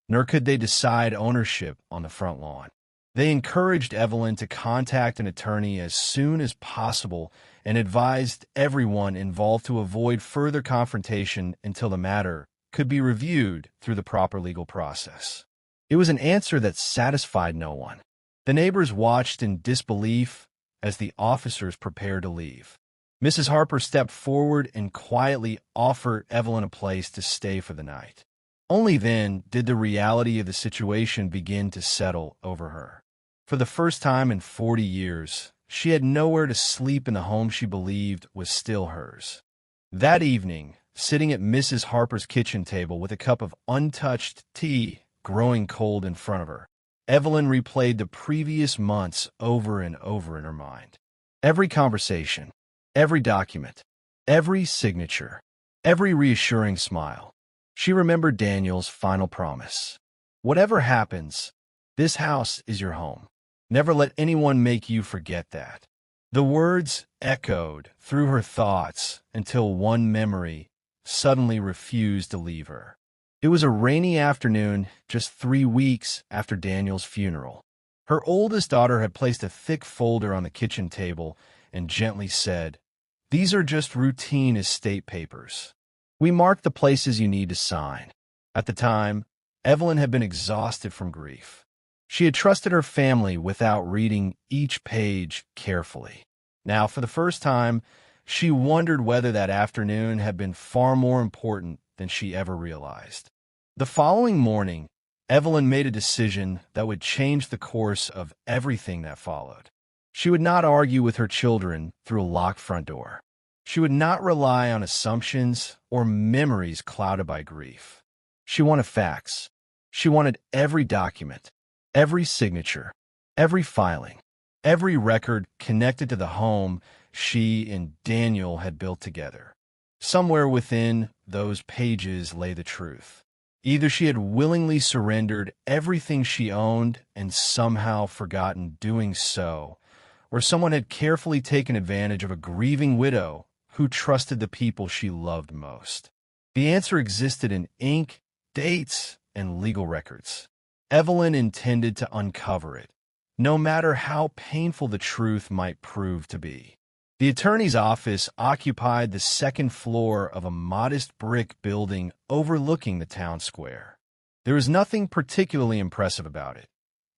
nor could they decide ownership on the front lawn. They encouraged Evelyn to contact an attorney as soon as possible and advised everyone involved to avoid further confrontation until the matter could be reviewed through the proper legal process. It was an answer that satisfied no one. The neighbors watched in disbelief as the officers prepared to leave. Mrs. Harper stepped forward and quietly offered Evelyn a place to stay for the night. Only then did the reality of the situation begin to settle over her. For the first time in 40 years, she had nowhere to sleep in the home she believed was still hers. That evening, sitting at Mrs. Harper's kitchen table with a cup of untouched tea growing cold in front of her, Evelyn replayed the previous months over and over in her mind. Every conversation, every document, every signature, every reassuring smile. She remembered Daniel's final promise. "Whatever happens, this house is your home. Never let anyone make you forget that." The words echoed through her thoughts until one memory suddenly refused to leave her. It was a rainy afternoon just 3 weeks after Daniel's funeral. Her oldest daughter had placed a thick folder on the kitchen table and gently said, "These are just routine estate papers. We marked the places you need to sign." At the time, Evelyn had been exhausted from grief. She had trusted her family without reading each page carefully. Now, for the first time, she wondered whether that afternoon had been far more important than she ever realized. The following morning, Evelyn made a decision that would change the course of everything that followed. She would not argue with her children through a locked front door. She would not rely on assumptions or memories clouded by grief. She wanted facts. She wanted every document, every signature, every filing, every record connected to the home she and Daniel had built together. Somewhere within those pages lay the truth. Either she had willingly surrendered everything she owned and somehow forgotten doing so, or someone had carefully taken advantage of a grieving widow who trusted the people she loved most. The answer existed in ink, dates, and legal records. Evelyn intended to uncover it, no matter how painful the truth might prove to be. The attorney's office occupied the second floor of a modest brick building overlooking the town square. There was nothing particularly impressive about it.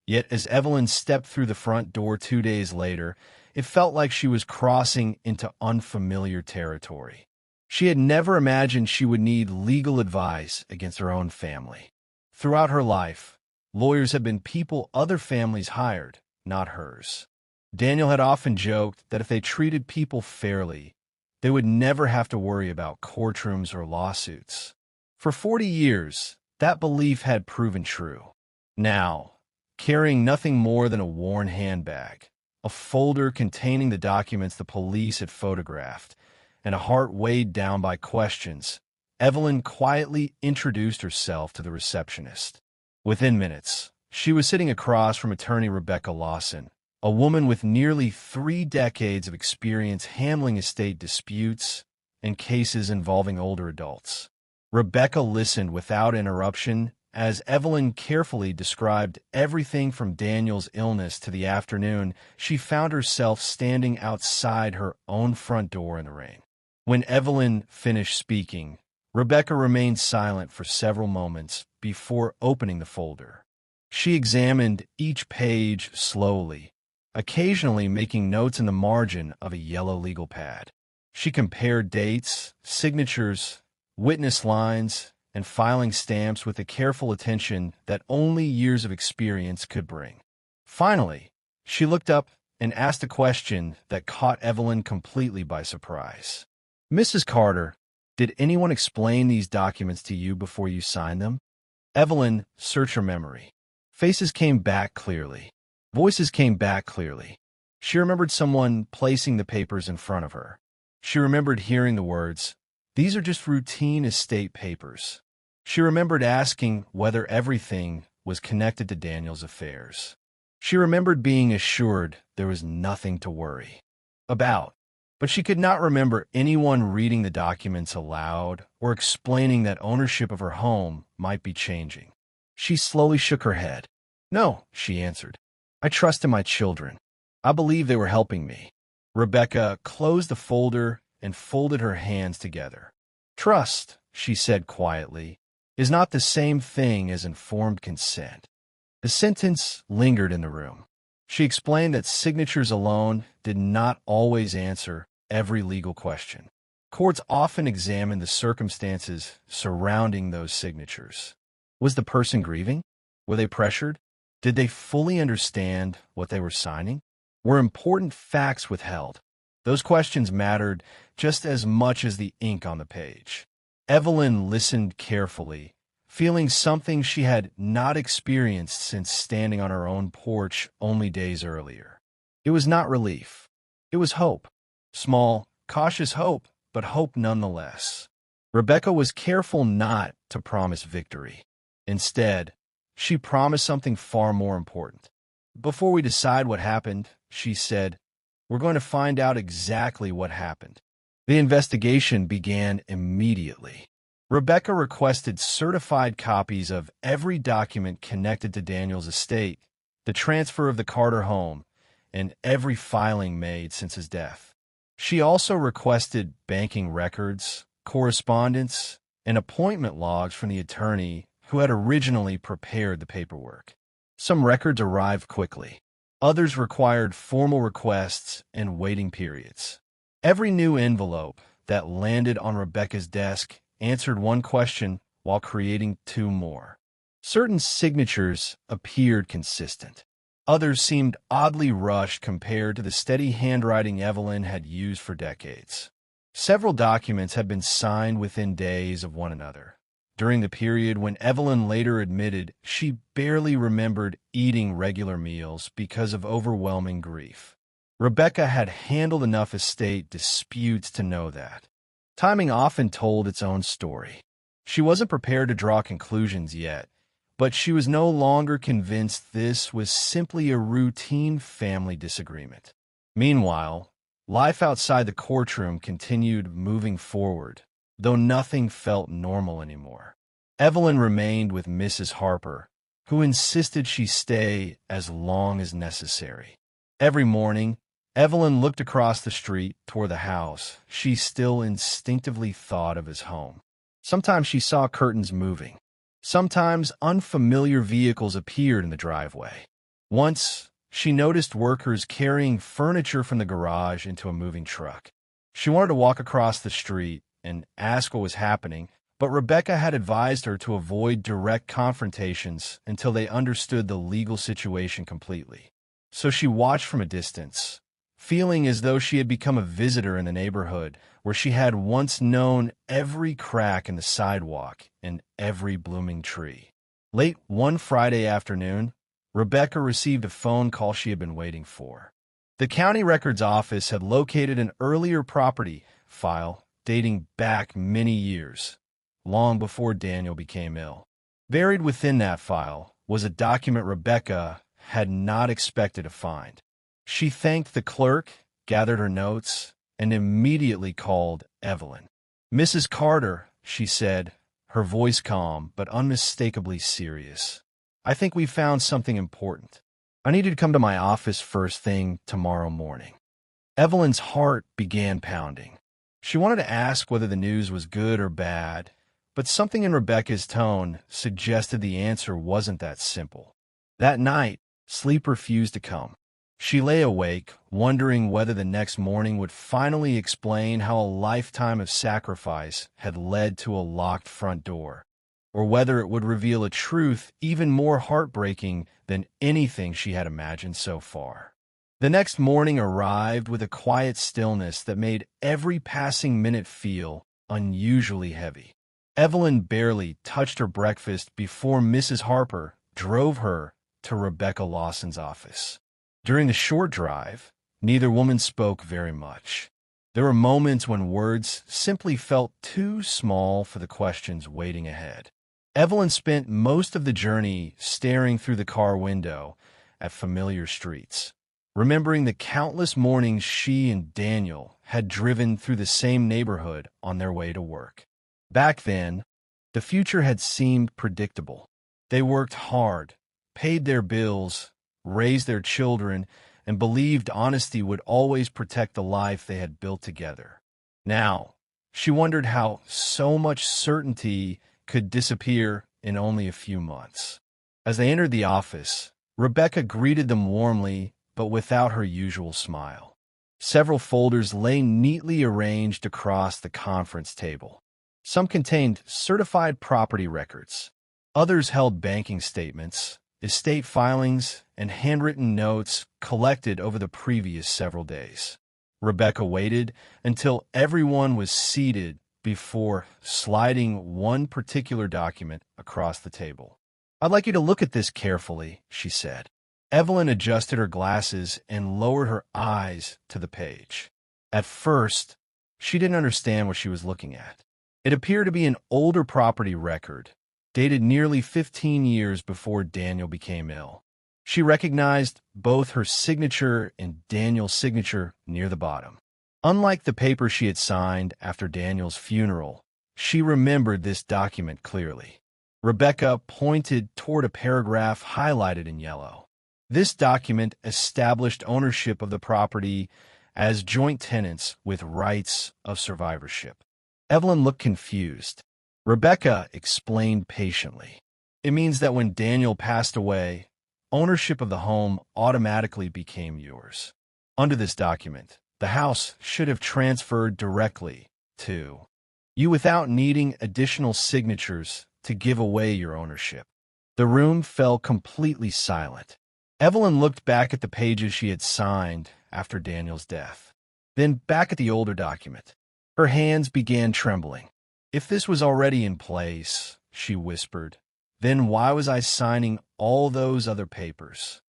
Yet as Evelyn stepped through the front door 2 days later, it felt like she was crossing into unfamiliar territory. She had never imagined she would need legal advice against her own family. Throughout her life, lawyers had been people other families hired, not hers. Daniel had often joked that if they treated people fairly, they would never have to worry about courtrooms or lawsuits. For 40 years, that belief had proven true. Now, carrying nothing more than a worn handbag, a folder containing the documents the police had photographed, and a heart weighed down by questions, Evelyn quietly introduced herself to the receptionist. Within minutes, she was sitting across from attorney Rebecca Lawson, a woman with nearly 3 decades of experience handling estate disputes and cases involving older adults. Rebecca listened without interruption as Evelyn carefully described everything from Daniel's illness to the afternoon she found herself standing outside her own front door in the rain. When Evelyn finished speaking, Rebecca remained silent for several moments before opening the folder. She examined each page slowly, occasionally making notes in the margin of a yellow legal pad. She compared dates, signatures, witness lines, and filing stamps with a careful attention that only years of experience could bring. Finally, she looked up and asked a question that caught Evelyn completely by surprise. "Mrs. Carter, did anyone explain these documents to you before you signed them?" Evelyn searched her memory. Faces came back clearly. Voices came back clearly. She remembered someone placing the papers in front of her. She remembered hearing the words, "These are just routine estate papers." She remembered asking whether everything was connected to Daniel's affairs. She remembered being assured there was nothing to worry about. But she could not remember anyone reading the documents aloud or explaining that ownership of her home might be changing. She slowly shook her head. "No," she answered. "I trust in my children. I believe they were helping me." Rebecca closed the folder and folded her hands together. "Trust," she said quietly, "is not the same thing as informed consent." The sentence lingered in the room. She explained that signatures alone did not always answer every legal question. Courts often examine the circumstances surrounding those signatures. Was the person grieving? Were they pressured? Did they fully understand what they were signing? Were important facts withheld? Those questions mattered just as much as the ink on the page. Evelyn listened carefully, feeling something she had not experienced since standing on her own porch only days earlier. It was not relief. It was hope. Small, cautious hope, but hope nonetheless. Rebecca was careful not to promise victory. Instead, she promised something far more important. "Before we decide what happened," she said, "we're going to find out exactly what happened." The investigation began immediately. Rebecca requested certified copies of every document connected to Daniel's estate, the transfer of the Carter home, and every filing made since his death. She also requested banking records, correspondence, and appointment logs from the attorney who had originally prepared the paperwork. Some records arrived quickly. Others required formal requests and waiting periods. Every new envelope that landed on Rebecca's desk answered one question while creating 2 more. Certain signatures appeared consistent. Others seemed oddly rushed compared to the steady handwriting Evelyn had used for decades. Several documents had been signed within days of one another. During the period when Evelyn later admitted she barely remembered eating regular meals because of overwhelming grief. Rebecca had handled enough estate disputes to know that. Timing often told its own story. She wasn't prepared to draw conclusions yet, but she was no longer convinced this was simply a routine family disagreement. Meanwhile, life outside the courtroom continued moving forward, though nothing felt normal anymore. Evelyn remained with Mrs. Harper, who insisted she stay as long as necessary. Every morning, Evelyn looked across the street toward the house she still instinctively thought of as home. Sometimes she saw curtains moving. Sometimes unfamiliar vehicles appeared in the driveway. Once, she noticed workers carrying furniture from the garage into a moving truck. She wanted to walk across the street and ask what was happening, but Rebecca had advised her to avoid direct confrontations until they understood the legal situation completely. So she watched from a distance, feeling as though she had become a visitor in the neighborhood where she had once known every crack in the sidewalk and every blooming tree. Late one Friday afternoon, Rebecca received a phone call she had been waiting for. The county records office had located an earlier property file dating back many years, long before Daniel became ill. Buried within that file was a document Rebecca had not expected to find. She thanked the clerk, gathered her notes, and immediately called Evelyn. "Mrs. Carter," she said, her voice calm but unmistakably serious. "I think we found something important. I need you to come to my office first thing tomorrow morning." Evelyn's heart began pounding. She wanted to ask whether the news was good or bad, but something in Rebecca's tone suggested the answer wasn't that simple. That night, sleep refused to come. She lay awake, wondering whether the next morning would finally explain how a lifetime of sacrifice had led to a locked front door, or whether it would reveal a truth even more heartbreaking than anything she had imagined so far. The next morning arrived with a quiet stillness that made every passing minute feel unusually heavy. Evelyn barely touched her breakfast before Mrs. Harper drove her to Rebecca Lawson's office. During the short drive, neither woman spoke very much. There were moments when words simply felt too small for the questions waiting ahead. Evelyn spent most of the journey staring through the car window at familiar streets, remembering the countless mornings she and Daniel had driven through the same neighborhood on their way to work. Back then, the future had seemed predictable. They worked hard, paid their bills, raised their children, and believed honesty would always protect the life they had built together. Now, she wondered how so much certainty could disappear in only a few months. As they entered the office, Rebecca greeted them warmly, but without her usual smile. Several folders lay neatly arranged across the conference table. Some contained certified property records. Others held banking statements, estate filings, and handwritten notes collected over the previous several days. Rebecca waited until everyone was seated before sliding one particular document across the table. "I'd like you to look at this carefully," she said. Evelyn adjusted her glasses and lowered her eyes to the page. At first, she didn't understand what she was looking at. It appeared to be an older property record, dated nearly 15 years before Daniel became ill. She recognized both her signature and Daniel's signature near the bottom. Unlike the paper she had signed after Daniel's funeral, she remembered this document clearly. Rebecca pointed toward a paragraph highlighted in yellow. This document established ownership of the property as joint tenants with rights of survivorship. Evelyn looked confused. Rebecca explained patiently. "It means that when Daniel passed away, ownership of the home automatically became yours. Under this document, the house should have transferred directly to you without needing additional signatures to give away your ownership." The room fell completely silent. Evelyn looked back at the pages she had signed after Daniel's death, then back at the older document. Her hands began trembling. "If this was already in place," she whispered, "then why was I signing all those other papers?"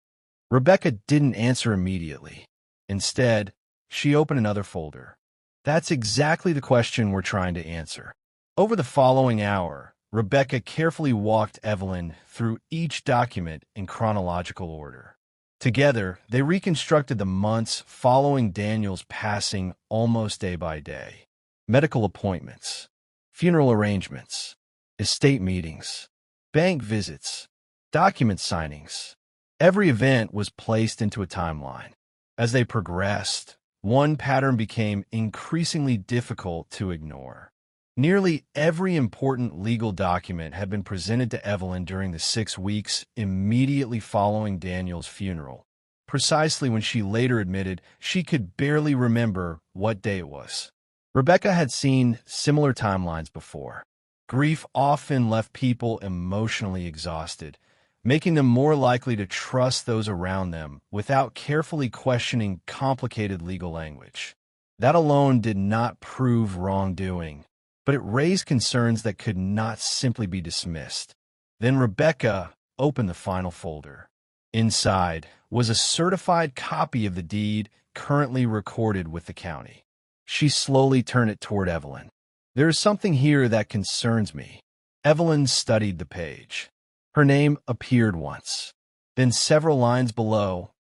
Rebecca didn't answer immediately. Instead, she opened another folder. "That's exactly the question we're trying to answer." Over the following hour, Rebecca carefully walked Evelyn through each document in chronological order. Together, they reconstructed the months following Daniel's passing almost day by day. Medical appointments, funeral arrangements, estate meetings, bank visits, document signings. Every event was placed into a timeline. As they progressed, one pattern became increasingly difficult to ignore. Nearly every important legal document had been presented to Evelyn during the 6 weeks immediately following Daniel's funeral, precisely when she later admitted she could barely remember what day it was. Rebecca had seen similar timelines before. Grief often left people emotionally exhausted, making them more likely to trust those around them without carefully questioning complicated legal language. That alone did not prove wrongdoing, but it raised concerns that could not simply be dismissed. Then Rebecca opened the final folder. Inside was a certified copy of the deed currently recorded with the county. She slowly turned it toward Evelyn. "There is something here that concerns me." Evelyn studied the page. Her name appeared once. Then several lines below,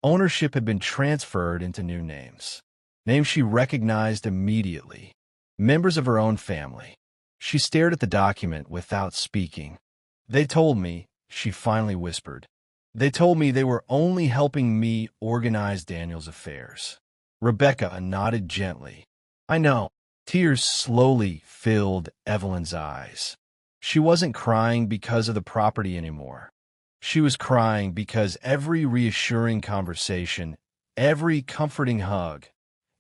ownership had been transferred into new names. Names she recognized immediately. Members of her own family. She stared at the document without speaking. "They told me," she finally whispered. "They told me they were only helping me organize Daniel's affairs." Rebecca nodded gently. "I know." Tears slowly filled Evelyn's eyes. She wasn't crying because of the property anymore. She was crying because every reassuring conversation, every comforting hug,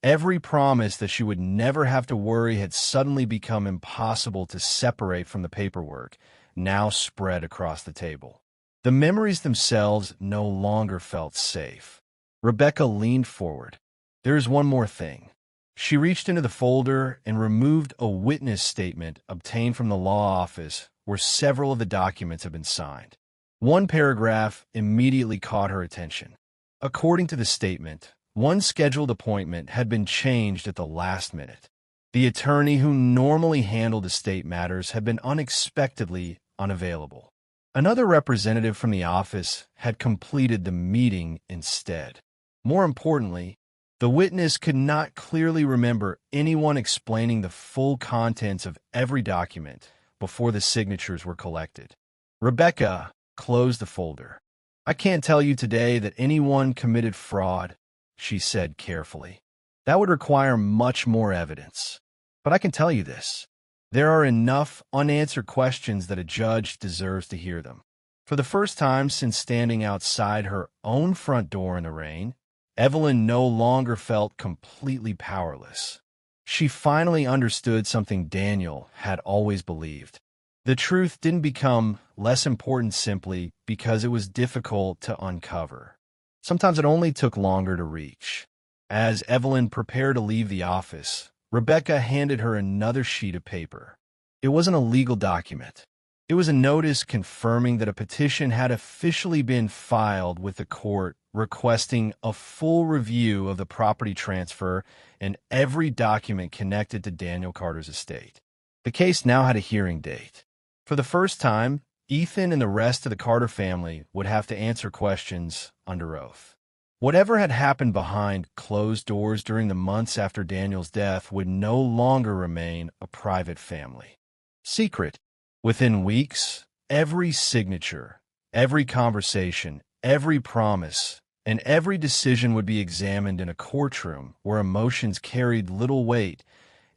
every promise that she would never have to worry had suddenly become impossible to separate from the paperwork, now spread across the table. The memories themselves no longer felt safe. Rebecca leaned forward. "There is one more thing." She reached into the folder and removed a witness statement obtained from the law office where several of the documents had been signed. One paragraph immediately caught her attention. According to the statement, one scheduled appointment had been changed at the last minute. The attorney who normally handled estate matters had been unexpectedly unavailable. Another representative from the office had completed the meeting instead. More importantly, the witness could not clearly remember anyone explaining the full contents of every document before the signatures were collected. Rebecca closed the folder. "I can't tell you today that anyone committed fraud," she said carefully. "That would require much more evidence. But I can tell you this. There are enough unanswered questions that a judge deserves to hear them." For the first time since standing outside her own front door in the rain, Evelyn no longer felt completely powerless. She finally understood something Daniel had always believed. The truth didn't become less important simply because it was difficult to uncover. Sometimes it only took longer to reach. As Evelyn prepared to leave the office, Rebecca handed her another sheet of paper. It wasn't a legal document. It was a notice confirming that a petition had officially been filed with the court requesting a full review of the property transfer and every document connected to Daniel Carter's estate. The case now had a hearing date. For the first time, Ethan and the rest of the Carter family would have to answer questions under oath. Whatever had happened behind closed doors during the months after Daniel's death would no longer remain a private family secret. Within weeks, every signature, every conversation, every promise, and every decision would be examined in a courtroom where emotions carried little weight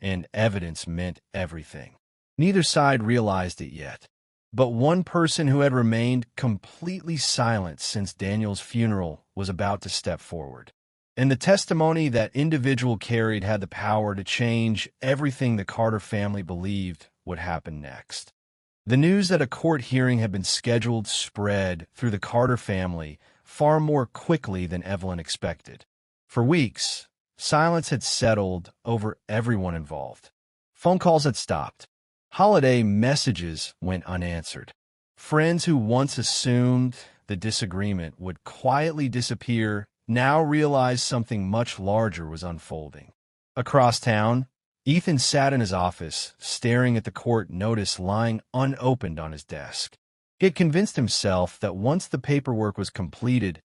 and evidence meant everything. Neither side realized it yet, but one person who had remained completely silent since Daniel's funeral was about to step forward. And the testimony that individual carried had the power to change everything the Carter family believed would happen next. The news that a court hearing had been scheduled spread through the Carter family far more quickly than Evelyn expected. For weeks, silence had settled over everyone involved. Phone calls had stopped. Holiday messages went unanswered. Friends who once assumed the disagreement would quietly disappear now realized something much larger was unfolding. Across town, Ethan sat in his office, staring at the court notice lying unopened on his desk. He had convinced himself that once the paperwork was completed,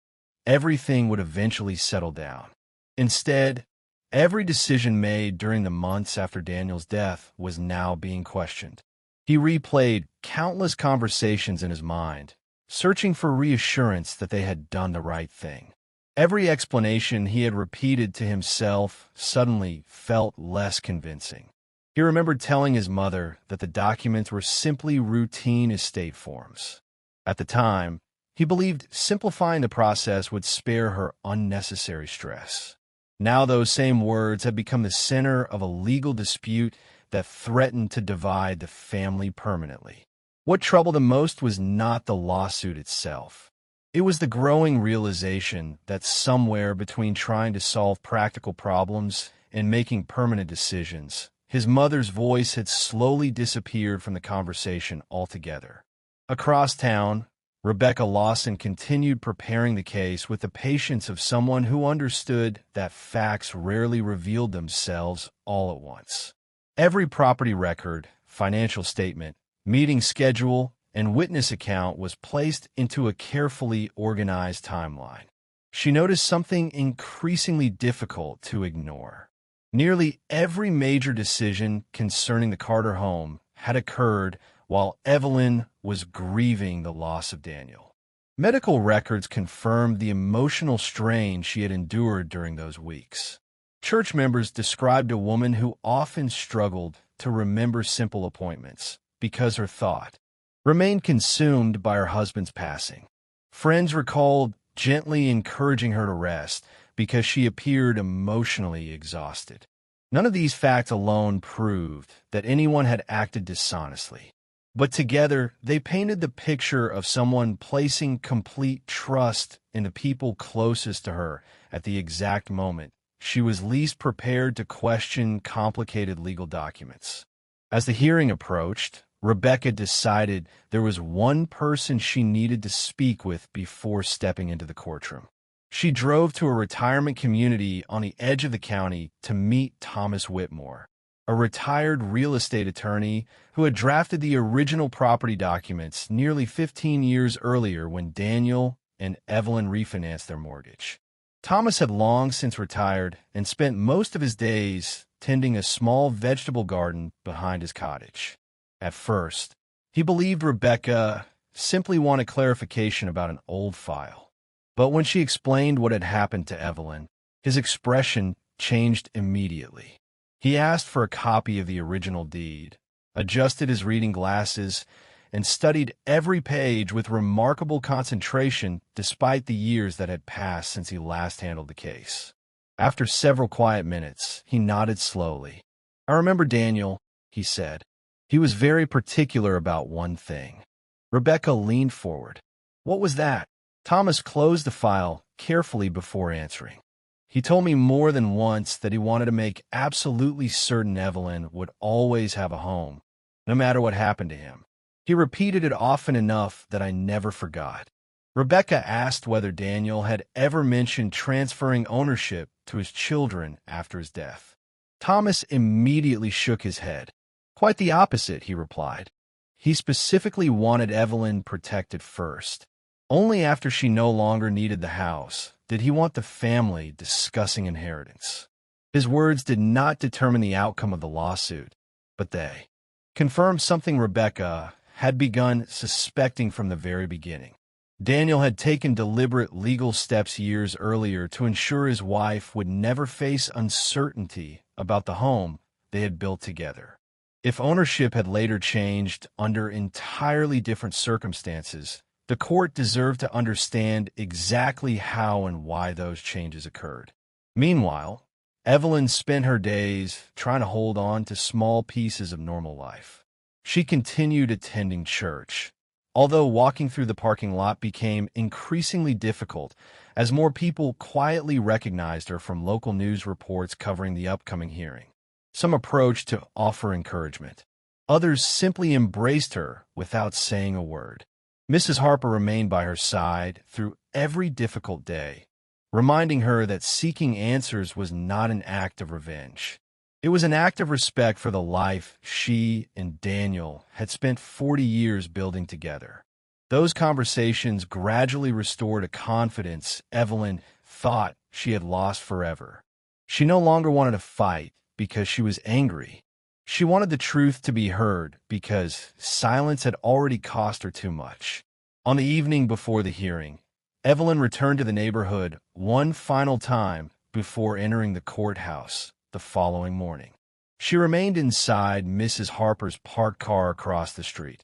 everything would eventually settle down. Instead, every decision made during the months after Daniel's death was now being questioned. He replayed countless conversations in his mind, searching for reassurance that they had done the right thing. Every explanation he had repeated to himself suddenly felt less convincing. He remembered telling his mother that the documents were simply routine estate forms. At the time, he believed simplifying the process would spare her unnecessary stress. Now those same words had become the center of a legal dispute that threatened to divide the family permanently. What troubled him most was not the lawsuit itself. It was the growing realization that somewhere between trying to solve practical problems and making permanent decisions, his mother's voice had slowly disappeared from the conversation altogether. Across town, Rebecca Lawson continued preparing the case with the patience of someone who understood that facts rarely revealed themselves all at once. Every property record, financial statement, meeting schedule, and witness account was placed into a carefully organized timeline. She noticed something increasingly difficult to ignore. Nearly every major decision concerning the Carter home had occurred while Evelyn was grieving the loss of Daniel. Medical records confirmed the emotional strain she had endured during those weeks. Church members described a woman who often struggled to remember simple appointments because her thought remained consumed by her husband's passing. Friends recalled gently encouraging her to rest because she appeared emotionally exhausted. None of these facts alone proved that anyone had acted dishonestly, but together they painted the picture of someone placing complete trust in the people closest to her at the exact moment she was least prepared to question complicated legal documents. As the hearing approached, Rebecca decided there was one person she needed to speak with before stepping into the courtroom. She drove to a retirement community on the edge of the county to meet Thomas Whitmore, a retired real estate attorney who had drafted the original property documents nearly 15 years earlier when Daniel and Evelyn refinanced their mortgage. Thomas had long since retired and spent most of his days tending a small vegetable garden behind his cottage. At first, he believed Rebecca simply wanted clarification about an old file. But when she explained what had happened to Evelyn, his expression changed immediately. He asked for a copy of the original deed, adjusted his reading glasses, and studied every page with remarkable concentration despite the years that had passed since he last handled the case. After several quiet minutes, he nodded slowly. "I remember Daniel," he said. "He was very particular about one thing." Rebecca leaned forward. "What was that?" Thomas closed the file carefully before answering. "He told me more than once that he wanted to make absolutely certain Evelyn would always have a home, no matter what happened to him. He repeated it often enough that I never forgot." Rebecca asked whether Daniel had ever mentioned transferring ownership to his children after his death. Thomas immediately shook his head. "Quite the opposite," he replied. "He specifically wanted Evelyn protected first. Only after she no longer needed the house did he want the family discussing inheritance." His words did not determine the outcome of the lawsuit, but they confirmed something Rebecca had begun suspecting from the very beginning. Daniel had taken deliberate legal steps years earlier to ensure his wife would never face uncertainty about the home they had built together. If ownership had later changed under entirely different circumstances, the court deserved to understand exactly how and why those changes occurred. Meanwhile, Evelyn spent her days trying to hold on to small pieces of normal life. She continued attending church, although walking through the parking lot became increasingly difficult as more people quietly recognized her from local news reports covering the upcoming hearing. Some approached to offer encouragement. Others simply embraced her without saying a word. Mrs. Harper remained by her side through every difficult day, reminding her that seeking answers was not an act of revenge. It was an act of respect for the life she and Daniel had spent 40 years building together. Those conversations gradually restored a confidence Evelyn thought she had lost forever. She no longer wanted to fight because she was angry. She wanted the truth to be heard because silence had already cost her too much. On the evening before the hearing, Evelyn returned to the neighborhood one final time before entering the courthouse the following morning. She remained inside Mrs. Harper's parked car across the street,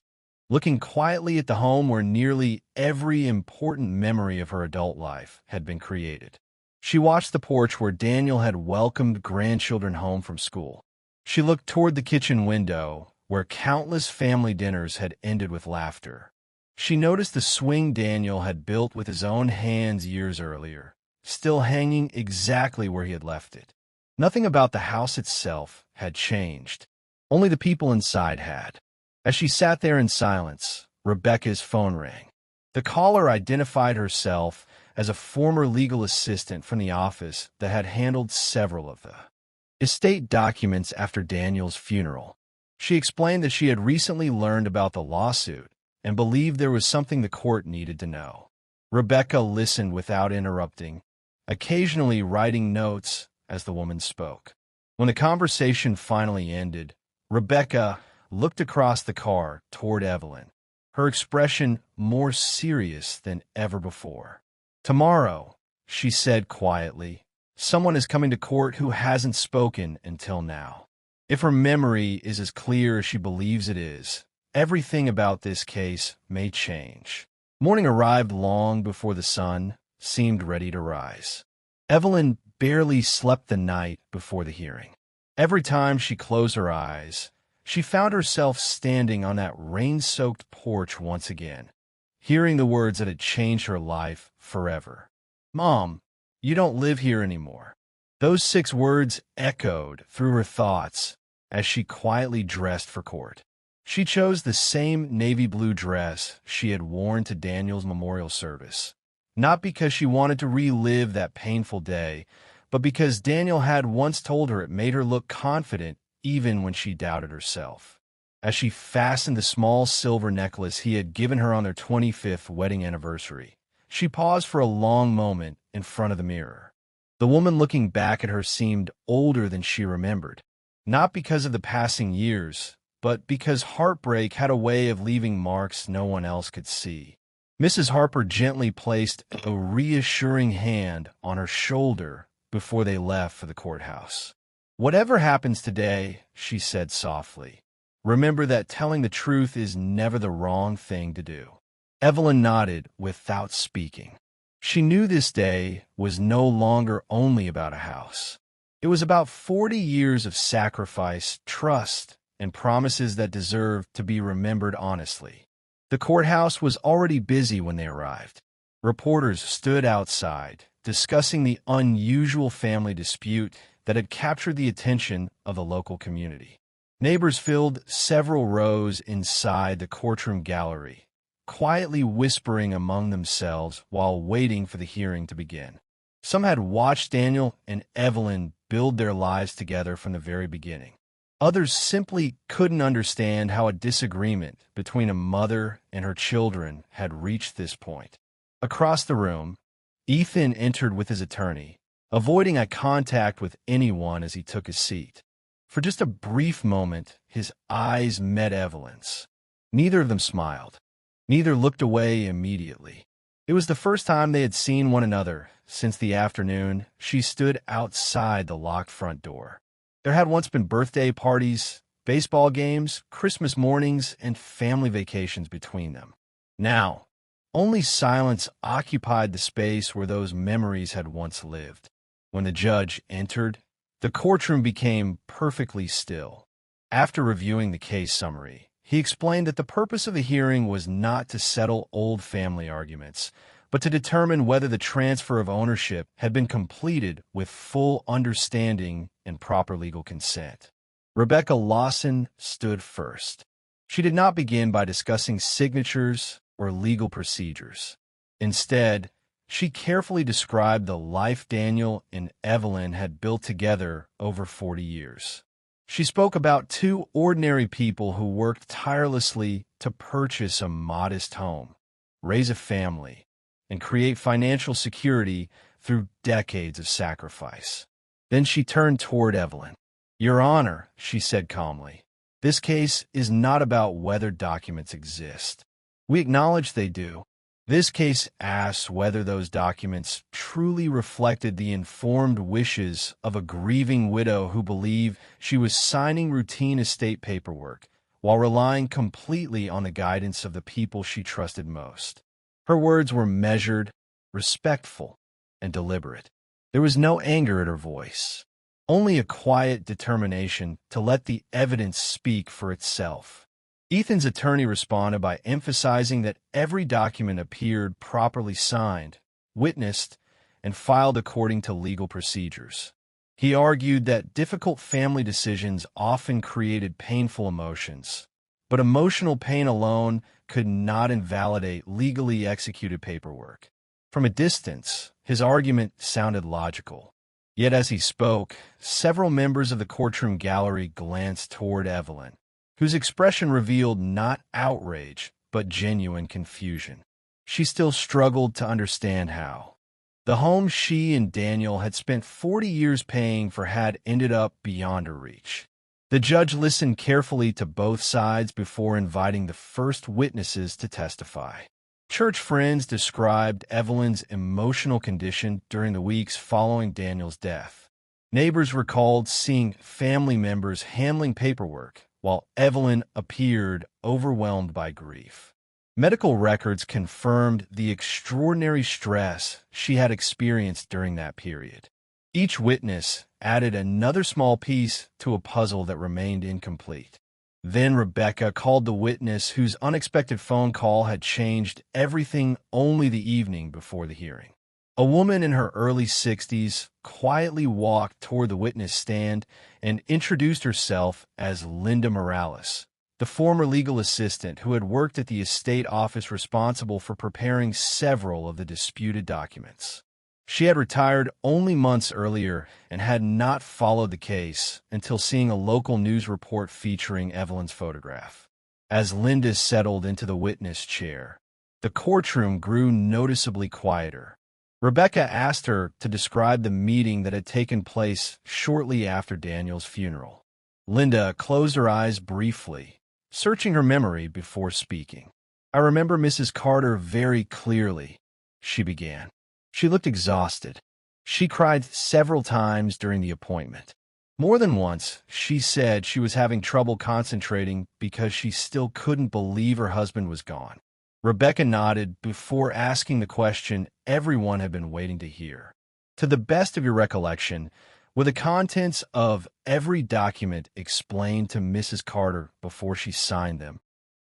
looking quietly at the home where nearly every important memory of her adult life had been created. She watched the porch where Daniel had welcomed grandchildren home from school. She looked toward the kitchen window where countless family dinners had ended with laughter. She noticed the swing Daniel had built with his own hands years earlier, still hanging exactly where he had left it. Nothing about the house itself had changed. Only the people inside had. As she sat there in silence, Rebecca's phone rang. The caller identified herself as a former legal assistant from the office that had handled several of the estate documents after Daniel's funeral. She explained that she had recently learned about the lawsuit and believed there was something the court needed to know. Rebecca listened without interrupting, occasionally writing notes as the woman spoke. When the conversation finally ended, Rebecca looked across the car toward Evelyn, her expression more serious than ever before. "Tomorrow," she said quietly, "someone is coming to court who hasn't spoken until now. If her memory is as clear as she believes it is, everything about this case may change." Morning arrived long before the sun seemed ready to rise. Evelyn barely slept the night before the hearing. Every time she closed her eyes, she found herself standing on that rain-soaked porch once again, hearing the words that had changed her life forever. "Mom, you don't live here anymore." Those 6 words echoed through her thoughts as she quietly dressed for court. She chose the same navy blue dress she had worn to Daniel's memorial service, not because she wanted to relive that painful day, but because Daniel had once told her it made her look confident even when she doubted herself. As she fastened the small silver necklace he had given her on their 25th wedding anniversary, she paused for a long moment in front of the mirror. The woman looking back at her seemed older than she remembered, not because of the passing years, but because heartbreak had a way of leaving marks no one else could see. Mrs. Harper gently placed a reassuring hand on her shoulder before they left for the courthouse. "Whatever happens today," she said softly, "remember that telling the truth is never the wrong thing to do." Evelyn nodded without speaking. She knew this day was no longer only about a house. It was about 40 years of sacrifice, trust, and promises that deserved to be remembered honestly. The courthouse was already busy when they arrived. Reporters stood outside, discussing the unusual family dispute that had captured the attention of the local community. Neighbors filled several rows inside the courtroom gallery, quietly whispering among themselves while waiting for the hearing to begin. Some had watched Daniel and Evelyn build their lives together from the very beginning. Others simply couldn't understand how a disagreement between a mother and her children had reached this point. Across the room, Ethan entered with his attorney, avoiding eye contact with anyone as he took his seat. For just a brief moment, his eyes met Evelyn's. Neither of them smiled. Neither looked away immediately. It was the first time they had seen one another since the afternoon she stood outside the locked front door. There had once been birthday parties, baseball games, Christmas mornings, and family vacations between them. Now, only silence occupied the space where those memories had once lived. When the judge entered, the courtroom became perfectly still. After reviewing the case summary, he explained that the purpose of the hearing was not to settle old family arguments, but to determine whether the transfer of ownership had been completed with full understanding and proper legal consent. Rebecca Lawson stood first. She did not begin by discussing signatures or legal procedures. Instead, she carefully described the life Daniel and Evelyn had built together over 40 years. She spoke about 2 ordinary people who worked tirelessly to purchase a modest home, raise a family, and create financial security through decades of sacrifice. Then she turned toward Evelyn. Your Honor, she said calmly, this case is not about whether documents exist. We acknowledge they do. This case asks whether those documents truly reflected the informed wishes of a grieving widow who believed she was signing routine estate paperwork while relying completely on the guidance of the people she trusted most. Her words were measured, respectful, and deliberate. There was no anger in her voice, only a quiet determination to let the evidence speak for itself. Ethan's attorney responded by emphasizing that every document appeared properly signed, witnessed, and filed according to legal procedures. He argued that difficult family decisions often created painful emotions, but emotional pain alone could not invalidate legally executed paperwork. From a distance, his argument sounded logical. Yet as he spoke, several members of the courtroom gallery glanced toward Evelyn, whose expression revealed not outrage, but genuine confusion. She still struggled to understand how the home she and Daniel had spent 40 years paying for had ended up beyond her reach. The judge listened carefully to both sides before inviting the first witnesses to testify. Church friends described Evelyn's emotional condition during the weeks following Daniel's death. Neighbors recalled seeing family members handling paperwork, while Evelyn appeared overwhelmed by grief. Medical records confirmed the extraordinary stress she had experienced during that period. Each witness added another small piece to a puzzle that remained incomplete. Then Rebecca called the witness whose unexpected phone call had changed everything only the evening before the hearing. A woman in her early 60s quietly walked toward the witness stand and introduced herself as Linda Morales, the former legal assistant who had worked at the estate office responsible for preparing several of the disputed documents. She had retired only months earlier and had not followed the case until seeing a local news report featuring Evelyn's photograph. As Linda settled into the witness chair, the courtroom grew noticeably quieter. Rebecca asked her to describe the meeting that had taken place shortly after Daniel's funeral. Linda closed her eyes briefly, searching her memory before speaking. I remember Mrs. Carter very clearly, she began. She looked exhausted. She cried several times during the appointment. More than once, she said she was having trouble concentrating because she still couldn't believe her husband was gone. Rebecca nodded before asking the question everyone had been waiting to hear. To the best of your recollection, were the contents of every document explained to Mrs. Carter before she signed them?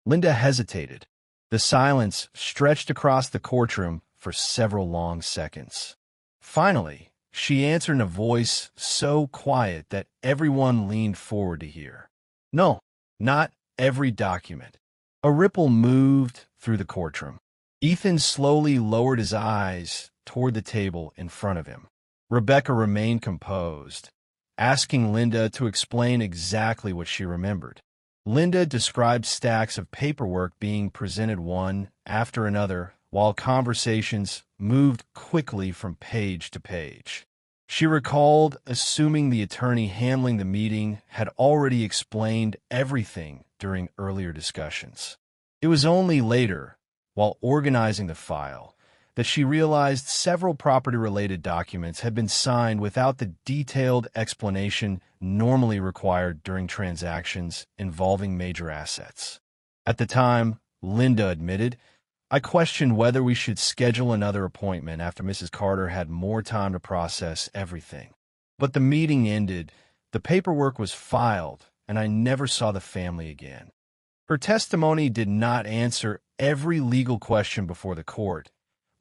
Linda hesitated. The silence stretched across the courtroom for several long seconds. Finally, she answered in a voice so quiet that everyone leaned forward to hear. No, not every document. A ripple moved through the courtroom. Ethan slowly lowered his eyes toward the table in front of him. Rebecca remained composed, asking Linda to explain exactly what she remembered. Linda described stacks of paperwork being presented one after another while conversations moved quickly from page to page. She recalled assuming the attorney handling the meeting had already explained everything during earlier discussions. It was only later, while organizing the file, that she realized several property-related documents had been signed without the detailed explanation normally required during transactions involving major assets. At the time, Linda admitted, I questioned whether we should schedule another appointment after Mrs. Carter had more time to process everything. But the meeting ended, the paperwork was filed, and I never saw the family again. Her testimony did not answer every legal question before the court,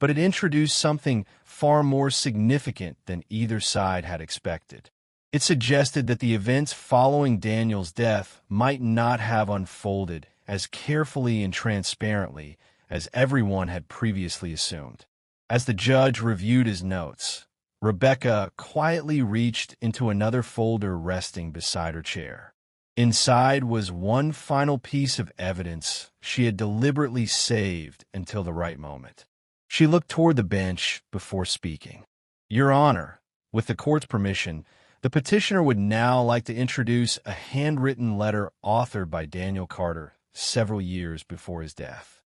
but it introduced something far more significant than either side had expected. It suggested that the events following Daniel's death might not have unfolded as carefully and transparently as everyone had previously assumed. As the judge reviewed his notes, Rebecca quietly reached into another folder resting beside her chair. Inside was one final piece of evidence she had deliberately saved until the right moment. She looked toward the bench before speaking. Your Honor, with the court's permission, The petitioner would now like to introduce a handwritten letter authored by Daniel Carter several years before his death.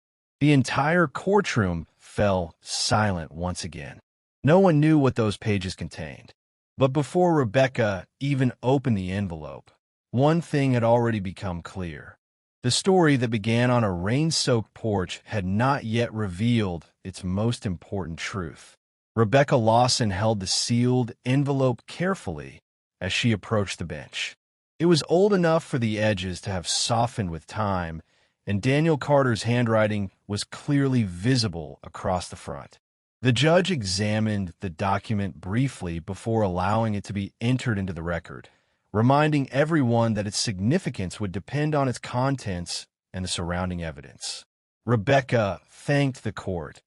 The entire courtroom fell silent once again. No one knew what those pages contained. But before Rebecca even opened the envelope, one thing had already become clear. The story that began on a rain-soaked porch had not yet revealed its most important truth. Rebecca Lawson held the sealed envelope carefully as she approached the bench. It was old enough for the edges to have softened with time, and Daniel Carter's handwriting was clearly visible across the front. The judge examined the document briefly before allowing it to be entered into the record, reminding everyone that its significance would depend on its contents and the surrounding evidence. Rebecca thanked the court,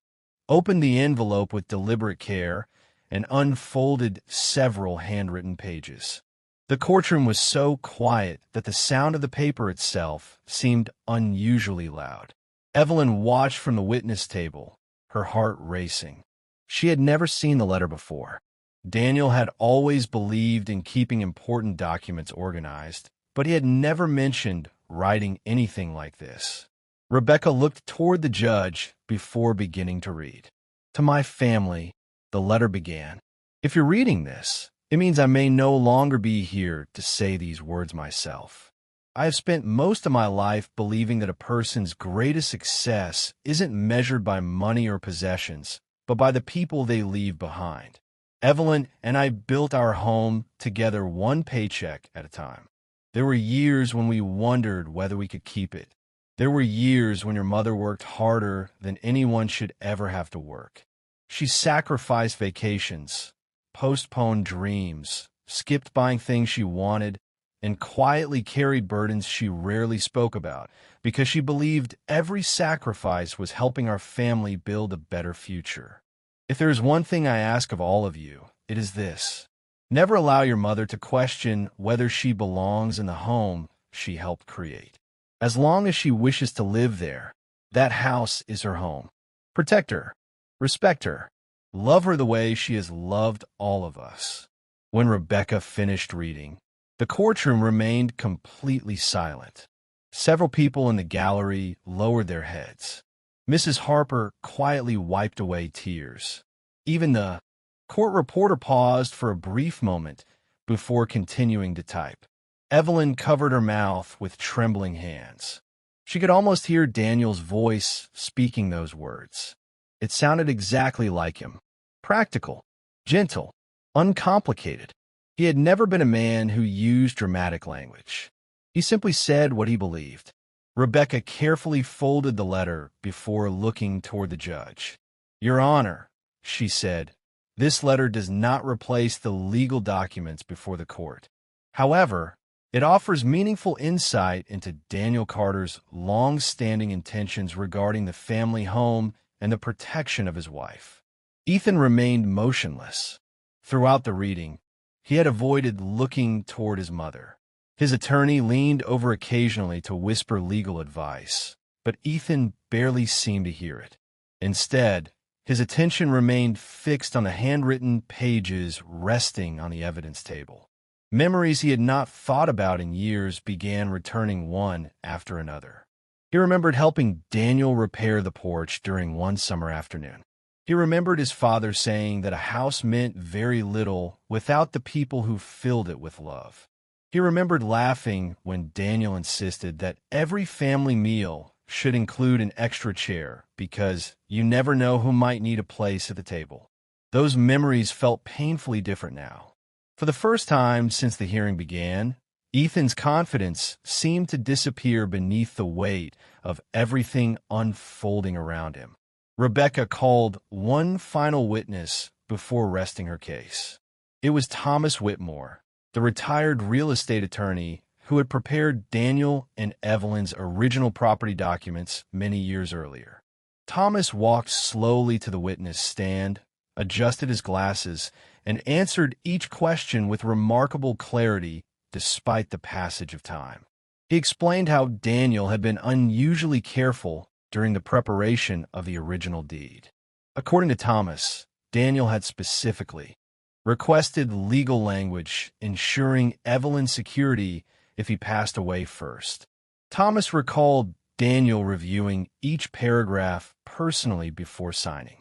opened the envelope with deliberate care, and unfolded several handwritten pages. The courtroom was so quiet that the sound of the paper itself seemed unusually loud. Evelyn watched from the witness table, her heart racing. She had never seen the letter before. Daniel had always believed in keeping important documents organized, but he had never mentioned writing anything like this. Rebecca looked toward the judge before beginning to read. "To my family," the letter began. "If you're reading this, it means I may no longer be here to say these words myself. I have spent most of my life believing that a person's greatest success isn't measured by money or possessions, but by the people they leave behind. Evelyn and I built our home together one paycheck at a time. There were years when we wondered whether we could keep it. There were years when your mother worked harder than anyone should ever have to work. She sacrificed vacations, postponed dreams, skipped buying things she wanted, and quietly carried burdens she rarely spoke about because she believed every sacrifice was helping our family build a better future. If there is one thing I ask of all of you, it is this. Never allow your mother to question whether she belongs in the home she helped create. As long as she wishes to live there, that house is her home. Protect her, respect her, love her the way she has loved all of us." When Rebecca finished reading, the courtroom remained completely silent. Several people in the gallery lowered their heads. Mrs. Harper quietly wiped away tears. Even the court reporter paused for a brief moment before continuing to type. Evelyn covered her mouth with trembling hands. She could almost hear Daniel's voice speaking those words. It sounded exactly like him. Practical, gentle, uncomplicated. He had never been a man who used dramatic language. He simply said what he believed. Rebecca carefully folded the letter before looking toward the judge. "Your Honor," she said, "this letter does not replace the legal documents before the court. However, it offers meaningful insight into Daniel Carter's long-standing intentions regarding the family home and the protection of his wife." Ethan remained motionless. Throughout the reading, he had avoided looking toward his mother. His attorney leaned over occasionally to whisper legal advice, but Ethan barely seemed to hear it. Instead, his attention remained fixed on the handwritten pages resting on the evidence table. Memories he had not thought about in years began returning one after another. He remembered helping Daniel repair the porch during one summer afternoon. He remembered his father saying that a house meant very little without the people who filled it with love. He remembered laughing when Daniel insisted that every family meal should include an extra chair because you never know who might need a place at the table. Those memories felt painfully different now. For the first time since the hearing began, Ethan's confidence seemed to disappear beneath the weight of everything unfolding around him. Rebecca called one final witness before resting her case. It was Thomas Whitmore, the retired real estate attorney who had prepared Daniel and Evelyn's original property documents many years earlier. Thomas walked slowly to the witness stand, adjusted his glasses, and answered each question with remarkable clarity despite the passage of time. He explained how Daniel had been unusually careful during the preparation of the original deed. According to Thomas, Daniel had specifically requested legal language ensuring Evelyn's security if he passed away first. Thomas recalled Daniel reviewing each paragraph personally before signing.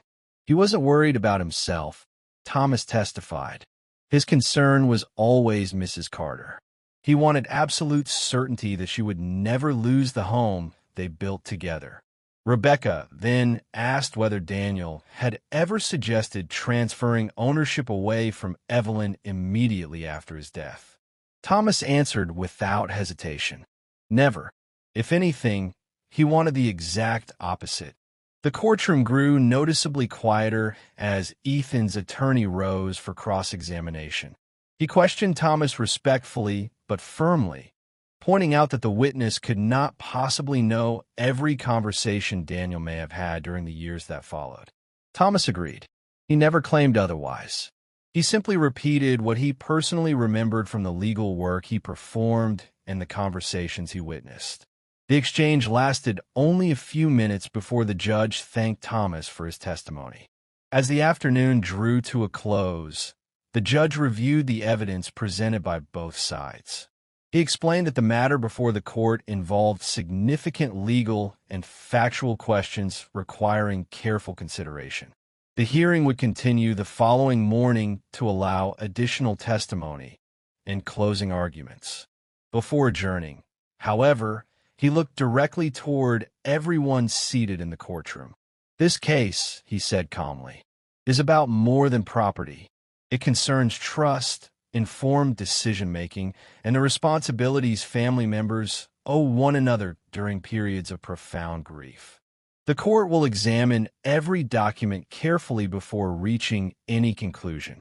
He wasn't worried about himself, Thomas testified. His concern was always Mrs. Carter. He wanted absolute certainty that she would never lose the home they built together. Rebecca then asked whether Daniel had ever suggested transferring ownership away from Evelyn immediately after his death. Thomas answered without hesitation. Never. If anything, he wanted the exact opposite. The courtroom grew noticeably quieter as Ethan's attorney rose for cross-examination. He questioned Thomas respectfully but firmly, pointing out that the witness could not possibly know every conversation Daniel may have had during the years that followed. Thomas agreed. He never claimed otherwise. He simply repeated what he personally remembered from the legal work he performed and the conversations he witnessed. The exchange lasted only a few minutes before the judge thanked Thomas for his testimony. As the afternoon drew to a close, the judge reviewed the evidence presented by both sides. He explained that the matter before the court involved significant legal and factual questions requiring careful consideration. The hearing would continue the following morning to allow additional testimony and closing arguments. Before adjourning, however, he looked directly toward everyone seated in the courtroom. This case, he said calmly, is about more than property. It concerns trust, informed decision-making, and the responsibilities family members owe one another during periods of profound grief. The court will examine every document carefully before reaching any conclusion.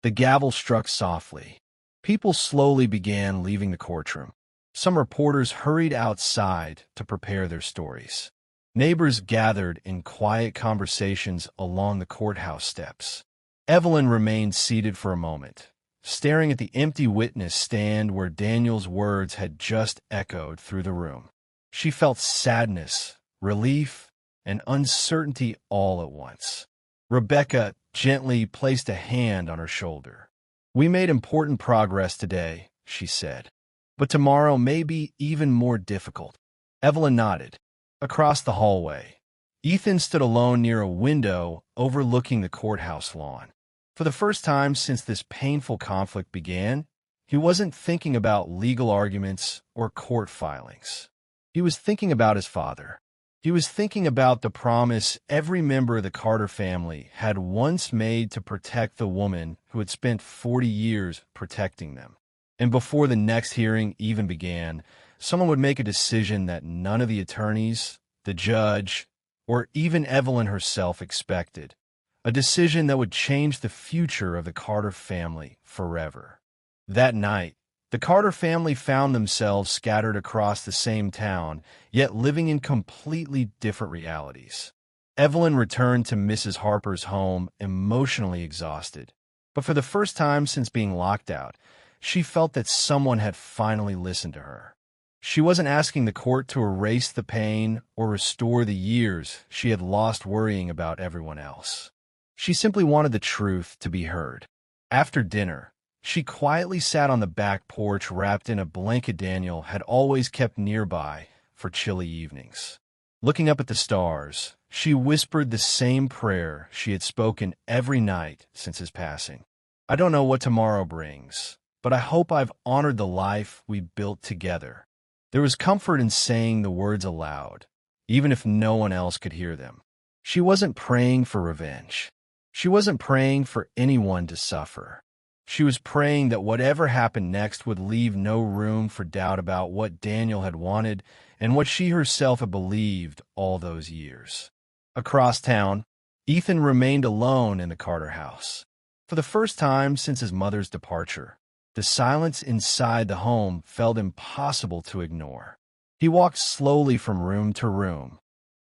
The gavel struck softly. People slowly began leaving the courtroom. Some reporters hurried outside to prepare their stories. Neighbors gathered in quiet conversations along the courthouse steps. Evelyn remained seated for a moment, staring at the empty witness stand where Daniel's words had just echoed through the room. She felt sadness, relief, and uncertainty all at once. Rebecca gently placed a hand on her shoulder. "We made important progress today," she said. "But tomorrow may be even more difficult." Evelyn nodded. Across the hallway, Ethan stood alone near a window overlooking the courthouse lawn. For the first time since this painful conflict began, he wasn't thinking about legal arguments or court filings. He was thinking about his father. He was thinking about the promise every member of the Carter family had once made to protect the woman who had spent 40 years protecting them. And before the next hearing even began, someone would make a decision that none of the attorneys, the judge, or even Evelyn herself expected. A decision that would change the future of the Carter family forever. That night, the Carter family found themselves scattered across the same town, yet living in completely different realities. Evelyn returned to Mrs. Harper's home emotionally exhausted. But for the first time since being locked out, she felt that someone had finally listened to her. She wasn't asking the court to erase the pain or restore the years she had lost worrying about everyone else. She simply wanted the truth to be heard. After dinner, she quietly sat on the back porch wrapped in a blanket Daniel had always kept nearby for chilly evenings. Looking up at the stars, she whispered the same prayer she had spoken every night since his passing. "I don't know what tomorrow brings, but I hope I've honored the life we built together." There was comfort in saying the words aloud, even if no one else could hear them. She wasn't praying for revenge. She wasn't praying for anyone to suffer. She was praying that whatever happened next would leave no room for doubt about what Daniel had wanted and what she herself had believed all those years. Across town, Ethan remained alone in the Carter house. For the first time since his mother's departure, the silence inside the home felt impossible to ignore. He walked slowly from room to room,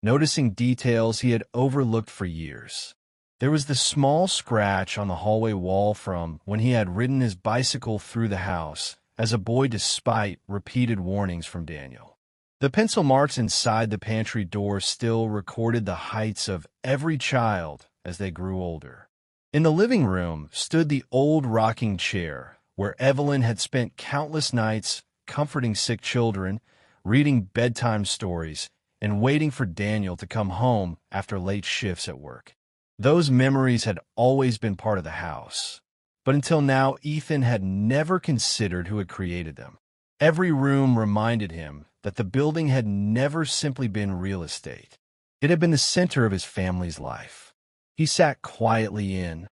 noticing details he had overlooked for years. There was the small scratch on the hallway wall from when he had ridden his bicycle through the house as a boy despite repeated warnings from Daniel. The pencil marks inside the pantry door still recorded the heights of every child as they grew older. In the living room stood the old rocking chair where Evelyn had spent countless nights comforting sick children, reading bedtime stories, and waiting for Daniel to come home after late shifts at work. Those memories had always been part of the house, but until now, Ethan had never considered who had created them. Every room reminded him that the building had never simply been real estate. It had been the center of his family's life. He sat quietly in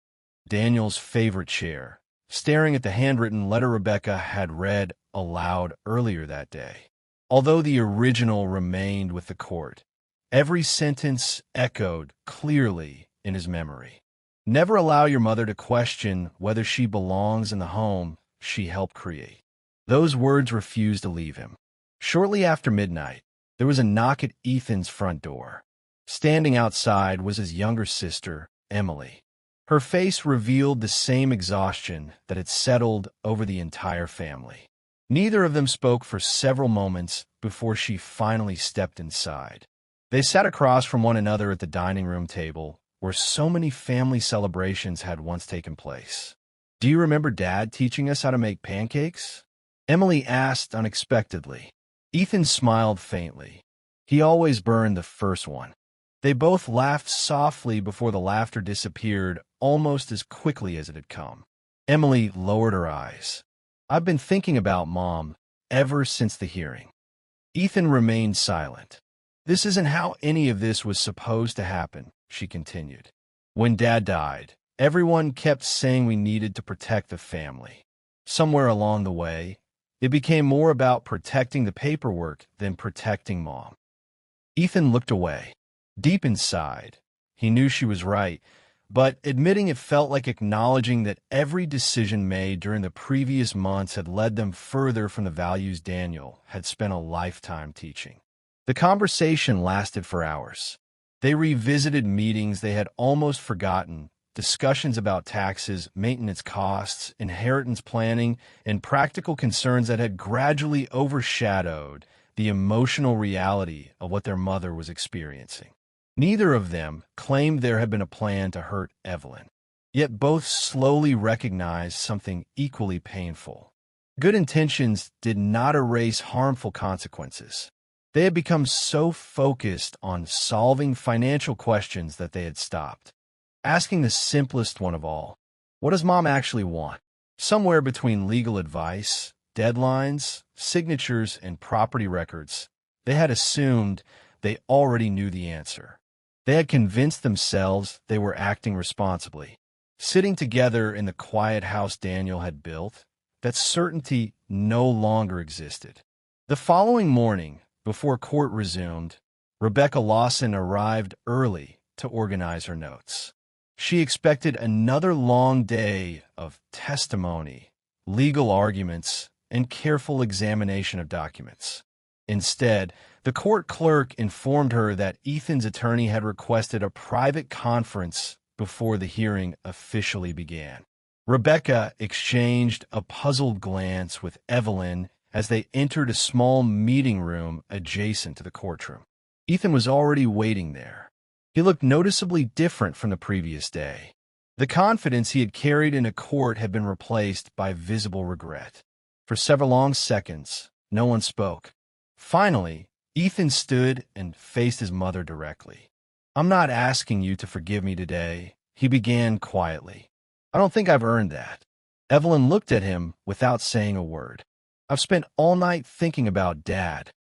Daniel's favorite chair, staring at the handwritten letter Rebecca had read aloud earlier that day. Although the original remained with the court, every sentence echoed clearly in his memory. Never allow your mother to question whether she belongs in the home she helped create. Those words refused to leave him. Shortly after midnight, there was a knock at Ethan's front door. Standing outside was his younger sister, Emily. Her face revealed the same exhaustion that had settled over the entire family. Neither of them spoke for several moments before she finally stepped inside. They sat across from one another at the dining room table, where so many family celebrations had once taken place. "Do you remember Dad teaching us how to make pancakes?" Emily asked unexpectedly. Ethan smiled faintly. He always burned the first one. They both laughed softly before the laughter disappeared almost as quickly as it had come. Emily lowered her eyes. "I've been thinking about Mom ever since the hearing." Ethan remained silent. "This isn't how any of this was supposed to happen," she continued. "When Dad died, everyone kept saying we needed to protect the family. Somewhere along the way, it became more about protecting the paperwork than protecting Mom." Ethan looked away. Deep inside, he knew she was right, but admitting it felt like acknowledging that every decision made during the previous months had led them further from the values Daniel had spent a lifetime teaching. The conversation lasted for hours. They revisited meetings they had almost forgotten, discussions about taxes, maintenance costs, inheritance planning, and practical concerns that had gradually overshadowed the emotional reality of what their mother was experiencing. Neither of them claimed there had been a plan to hurt Evelyn, yet both slowly recognized something equally painful. Good intentions did not erase harmful consequences. They had become so focused on solving financial questions that they had stopped asking the simplest one of all: what does Mom actually want? Somewhere between legal advice, deadlines, signatures, and property records, they had assumed they already knew the answer. They had convinced themselves they were acting responsibly. Sitting together in the quiet house Daniel had built, that certainty no longer existed. The following morning, before court resumed, Rebecca Lawson arrived early to organize her notes. She expected another long day of testimony, legal arguments, and careful examination of documents. Instead, the court clerk informed her that Ethan's attorney had requested a private conference before the hearing officially began. Rebecca exchanged a puzzled glance with Evelyn as they entered a small meeting room adjacent to the courtroom. Ethan was already waiting there. He looked noticeably different from the previous day. The confidence he had carried into court had been replaced by visible regret. For several long seconds, no one spoke. Finally, Ethan stood and faced his mother directly. "I'm not asking you to forgive me today," he began quietly. "I don't think I've earned that." Evelyn looked at him without saying a word. "I've spent all night thinking about Dad,"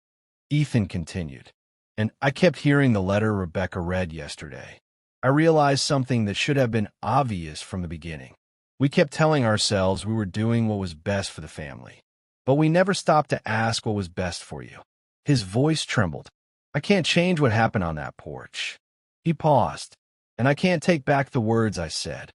Ethan continued, "and I kept hearing the letter Rebecca read yesterday. I realized something that should have been obvious from the beginning. We kept telling ourselves we were doing what was best for the family, but we never stopped to ask what was best for you." His voice trembled. "I can't change what happened on that porch." He paused, "and I can't take back the words I said."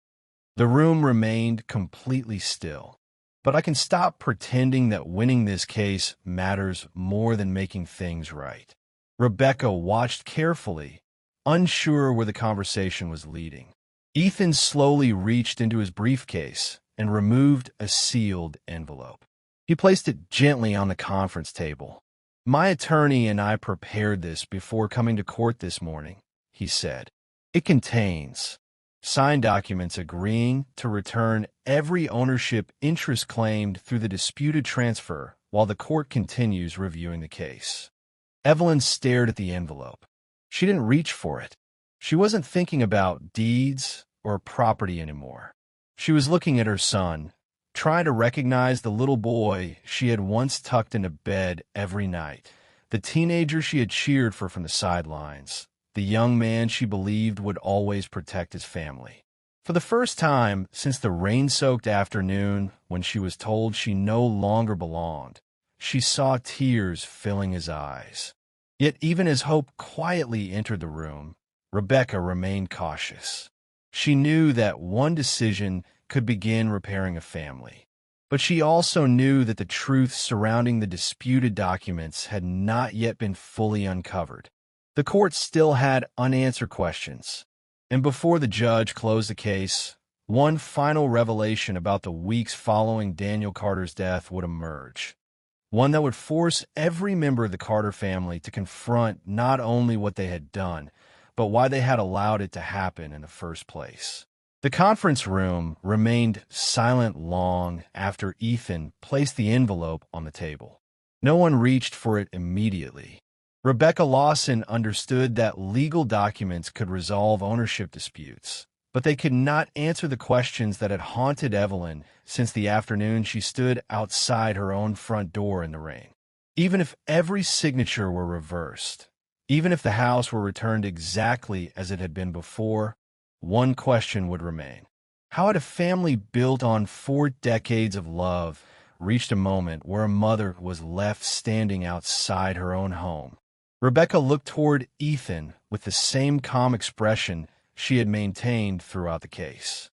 The room remained completely still. "But I can stop pretending that winning this case matters more than making things right." Rebecca watched carefully, unsure where the conversation was leading. Ethan slowly reached into his briefcase and removed a sealed envelope. He placed it gently on the conference table. "My attorney and I prepared this before coming to court this morning," he said. "It contains signed documents agreeing to return every ownership interest claimed through the disputed transfer while the court continues reviewing the case. Evelyn stared at the envelope. She didn't reach for it. She wasn't thinking about deeds or property anymore. She was looking at her son, trying to recognize the little boy she had once tucked into bed every night, the teenager she had cheered for from the sidelines, the young man she believed would always protect his family. For the first time since the rain-soaked afternoon when she was told she no longer belonged, she saw tears filling his eyes. Yet even as hope quietly entered the room, Rebecca remained cautious. She knew that one decision could begin repairing a family. But she also knew that the truth surrounding the disputed documents had not yet been fully uncovered. The court still had unanswered questions, and before the judge closed the case, one final revelation about the weeks following Daniel Carter's death would emerge. One that would force every member of the Carter family to confront not only what they had done, but why they had allowed it to happen in the first place. The conference room remained silent long after Ethan placed the envelope on the table. No one reached for it immediately. Rebecca Lawson understood that legal documents could resolve ownership disputes, but they could not answer the questions that had haunted Evelyn since the afternoon she stood outside her own front door in the rain. Even if every signature were reversed, even if the house were returned exactly as it had been before, one question would remain. How had a family built on 4 decades of love reached a moment where a mother was left standing outside her own home? Rebecca looked toward Ethan with the same calm expression she had maintained throughout the case.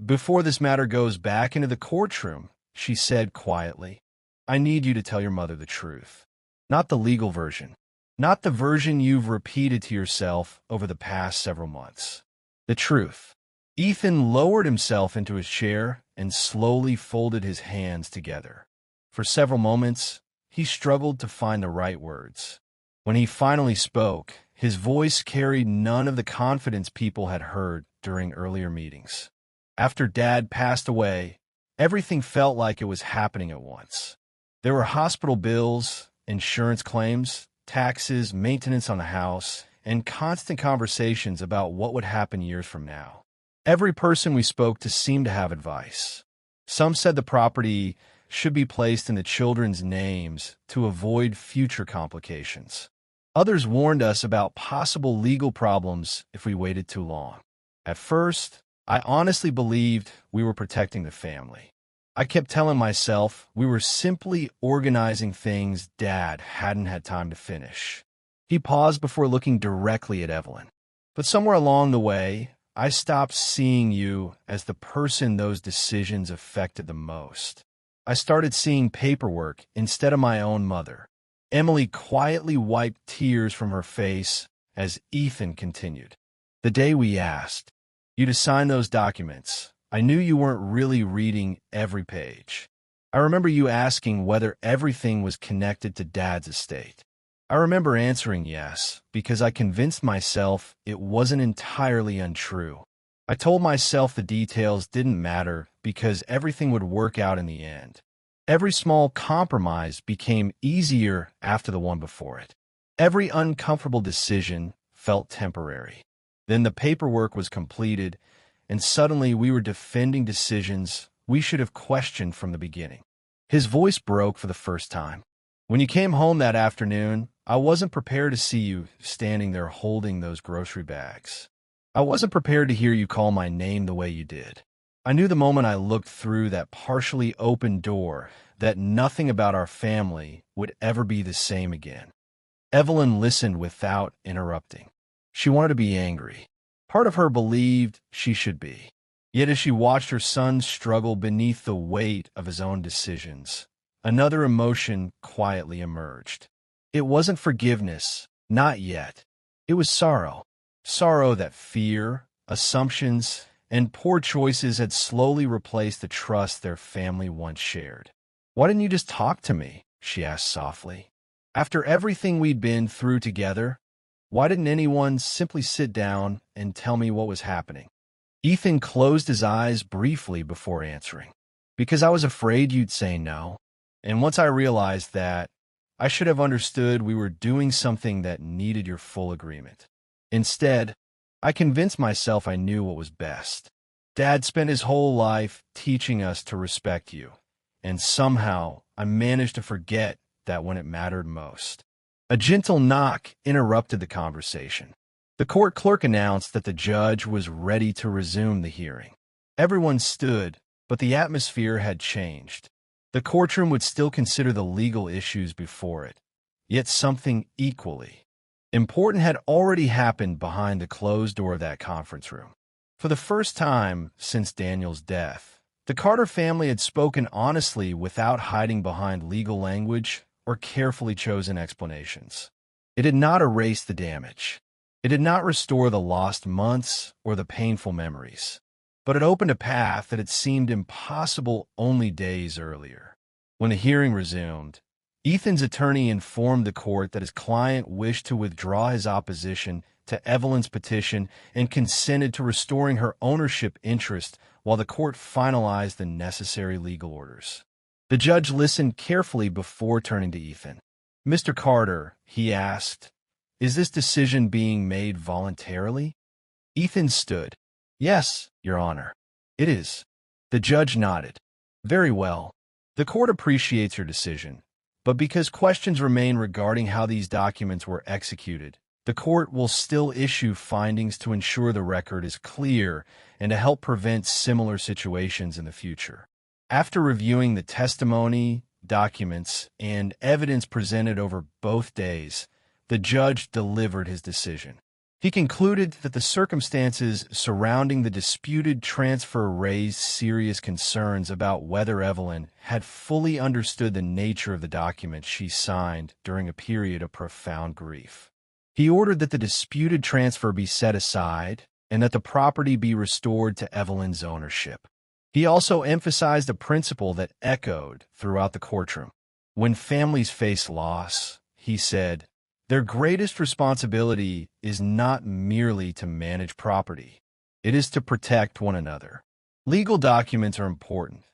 "Before this matter goes back into the courtroom," she said quietly, "I need you to tell your mother the truth. Not the legal version. Not the version you've repeated to yourself over the past several months. The truth." Ethan lowered himself into his chair and slowly folded his hands together. For several moments, he struggled to find the right words. When he finally spoke, his voice carried none of the confidence people had heard during earlier meetings. After Dad passed away, everything felt like it was happening at once. There were hospital bills, insurance claims, taxes, maintenance on the house, and constant conversations about what would happen years from now. Every person we spoke to seemed to have advice. Some said the property should be placed in the children's names to avoid future complications. Others warned us about possible legal problems if we waited too long. At first, I honestly believed we were protecting the family. I kept telling myself we were simply organizing things Dad hadn't had time to finish. He paused before looking directly at Evelyn. But somewhere along the way, I stopped seeing you as the person those decisions affected the most. I started seeing paperwork instead of my own mother. Emily quietly wiped tears from her face as Ethan continued. "The day we asked you to sign those documents, I knew you weren't really reading every page. I remember you asking whether everything was connected to Dad's estate. I remember answering yes, because I convinced myself it wasn't entirely untrue. I told myself the details didn't matter because everything would work out in the end. Every small compromise became easier after the one before it. Every uncomfortable decision felt temporary. Then the paperwork was completed, and suddenly we were defending decisions we should have questioned from the beginning." His voice broke for the first time. "When you came home that afternoon, I wasn't prepared to see you standing there holding those grocery bags. I wasn't prepared to hear you call my name the way you did. I knew the moment I looked through that partially open door that nothing about our family would ever be the same again." Evelyn listened without interrupting. She wanted to be angry. Part of her believed she should be. Yet as she watched her son struggle beneath the weight of his own decisions, another emotion quietly emerged. It wasn't forgiveness, not yet. It was sorrow. Sorrow that fear, assumptions, and poor choices had slowly replaced the trust their family once shared. "Why didn't you just talk to me?" she asked softly. "After everything we'd been through together, why didn't anyone simply sit down and tell me what was happening?" Ethan closed his eyes briefly before answering. Because I was afraid you'd say no. And once I realized that, I should have understood we were doing something that needed your full agreement. Instead, I convinced myself I knew what was best. Dad spent his whole life teaching us to respect you, and somehow I managed to forget that when it mattered most. A gentle knock interrupted the conversation. The court clerk announced that the judge was ready to resume the hearing. Everyone stood, but the atmosphere had changed. The courtroom would still consider the legal issues before it, yet something equally important had already happened behind the closed door of that conference room. For the first time since Daniel's death, the Carter family had spoken honestly without hiding behind legal language or carefully chosen explanations. It did not erase the damage. It did not restore the lost months or the painful memories, but it opened a path that had seemed impossible only days earlier. When the hearing resumed, Ethan's attorney informed the court that his client wished to withdraw his opposition to Evelyn's petition and consented to restoring her ownership interest while the court finalized the necessary legal orders. The judge listened carefully before turning to Ethan. "Mr. Carter," he asked, "is this decision being made voluntarily?" Ethan stood. "Yes, Your Honor, it is." The judge nodded. "Very well. The court appreciates your decision, but because questions remain regarding how these documents were executed, the court will still issue findings to ensure the record is clear and to help prevent similar situations in the future." After reviewing the testimony, documents, and evidence presented over both days, the judge delivered his decision. He concluded that the circumstances surrounding the disputed transfer raised serious concerns about whether Evelyn had fully understood the nature of the document she signed during a period of profound grief. He ordered that the disputed transfer be set aside and that the property be restored to Evelyn's ownership. He also emphasized a principle that echoed throughout the courtroom. When families face loss, he said, their greatest responsibility is not merely to manage property. It is to protect one another. Legal documents are important,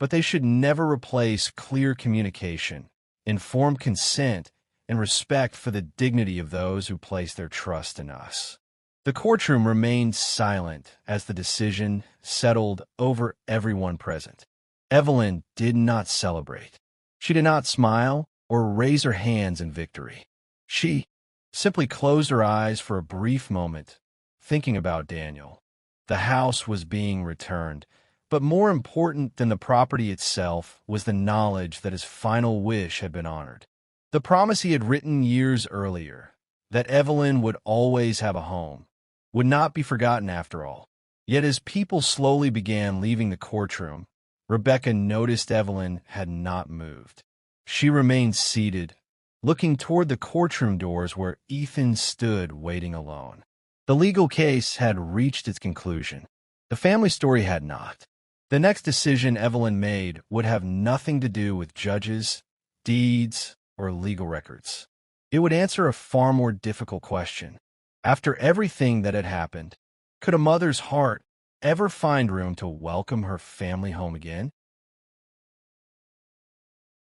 but they should never replace clear communication, informed consent, and respect for the dignity of those who place their trust in us. The courtroom remained silent as the decision settled over everyone present. Evelyn did not celebrate. She did not smile or raise her hands in victory. She simply closed her eyes for a brief moment, thinking about Daniel. The house was being returned, but more important than the property itself was the knowledge that his final wish had been honored. The promise he had written years earlier, that Evelyn would always have a home, would not be forgotten after all. Yet as people slowly began leaving the courtroom, Rebecca noticed Evelyn had not moved. She remained seated, looking toward the courtroom doors where Ethan stood waiting alone. The legal case had reached its conclusion. The family story had not. The next decision Evelyn made would have nothing to do with judges, deeds, or legal records. It would answer a far more difficult question. After everything that had happened, could a mother's heart ever find room to welcome her family home again?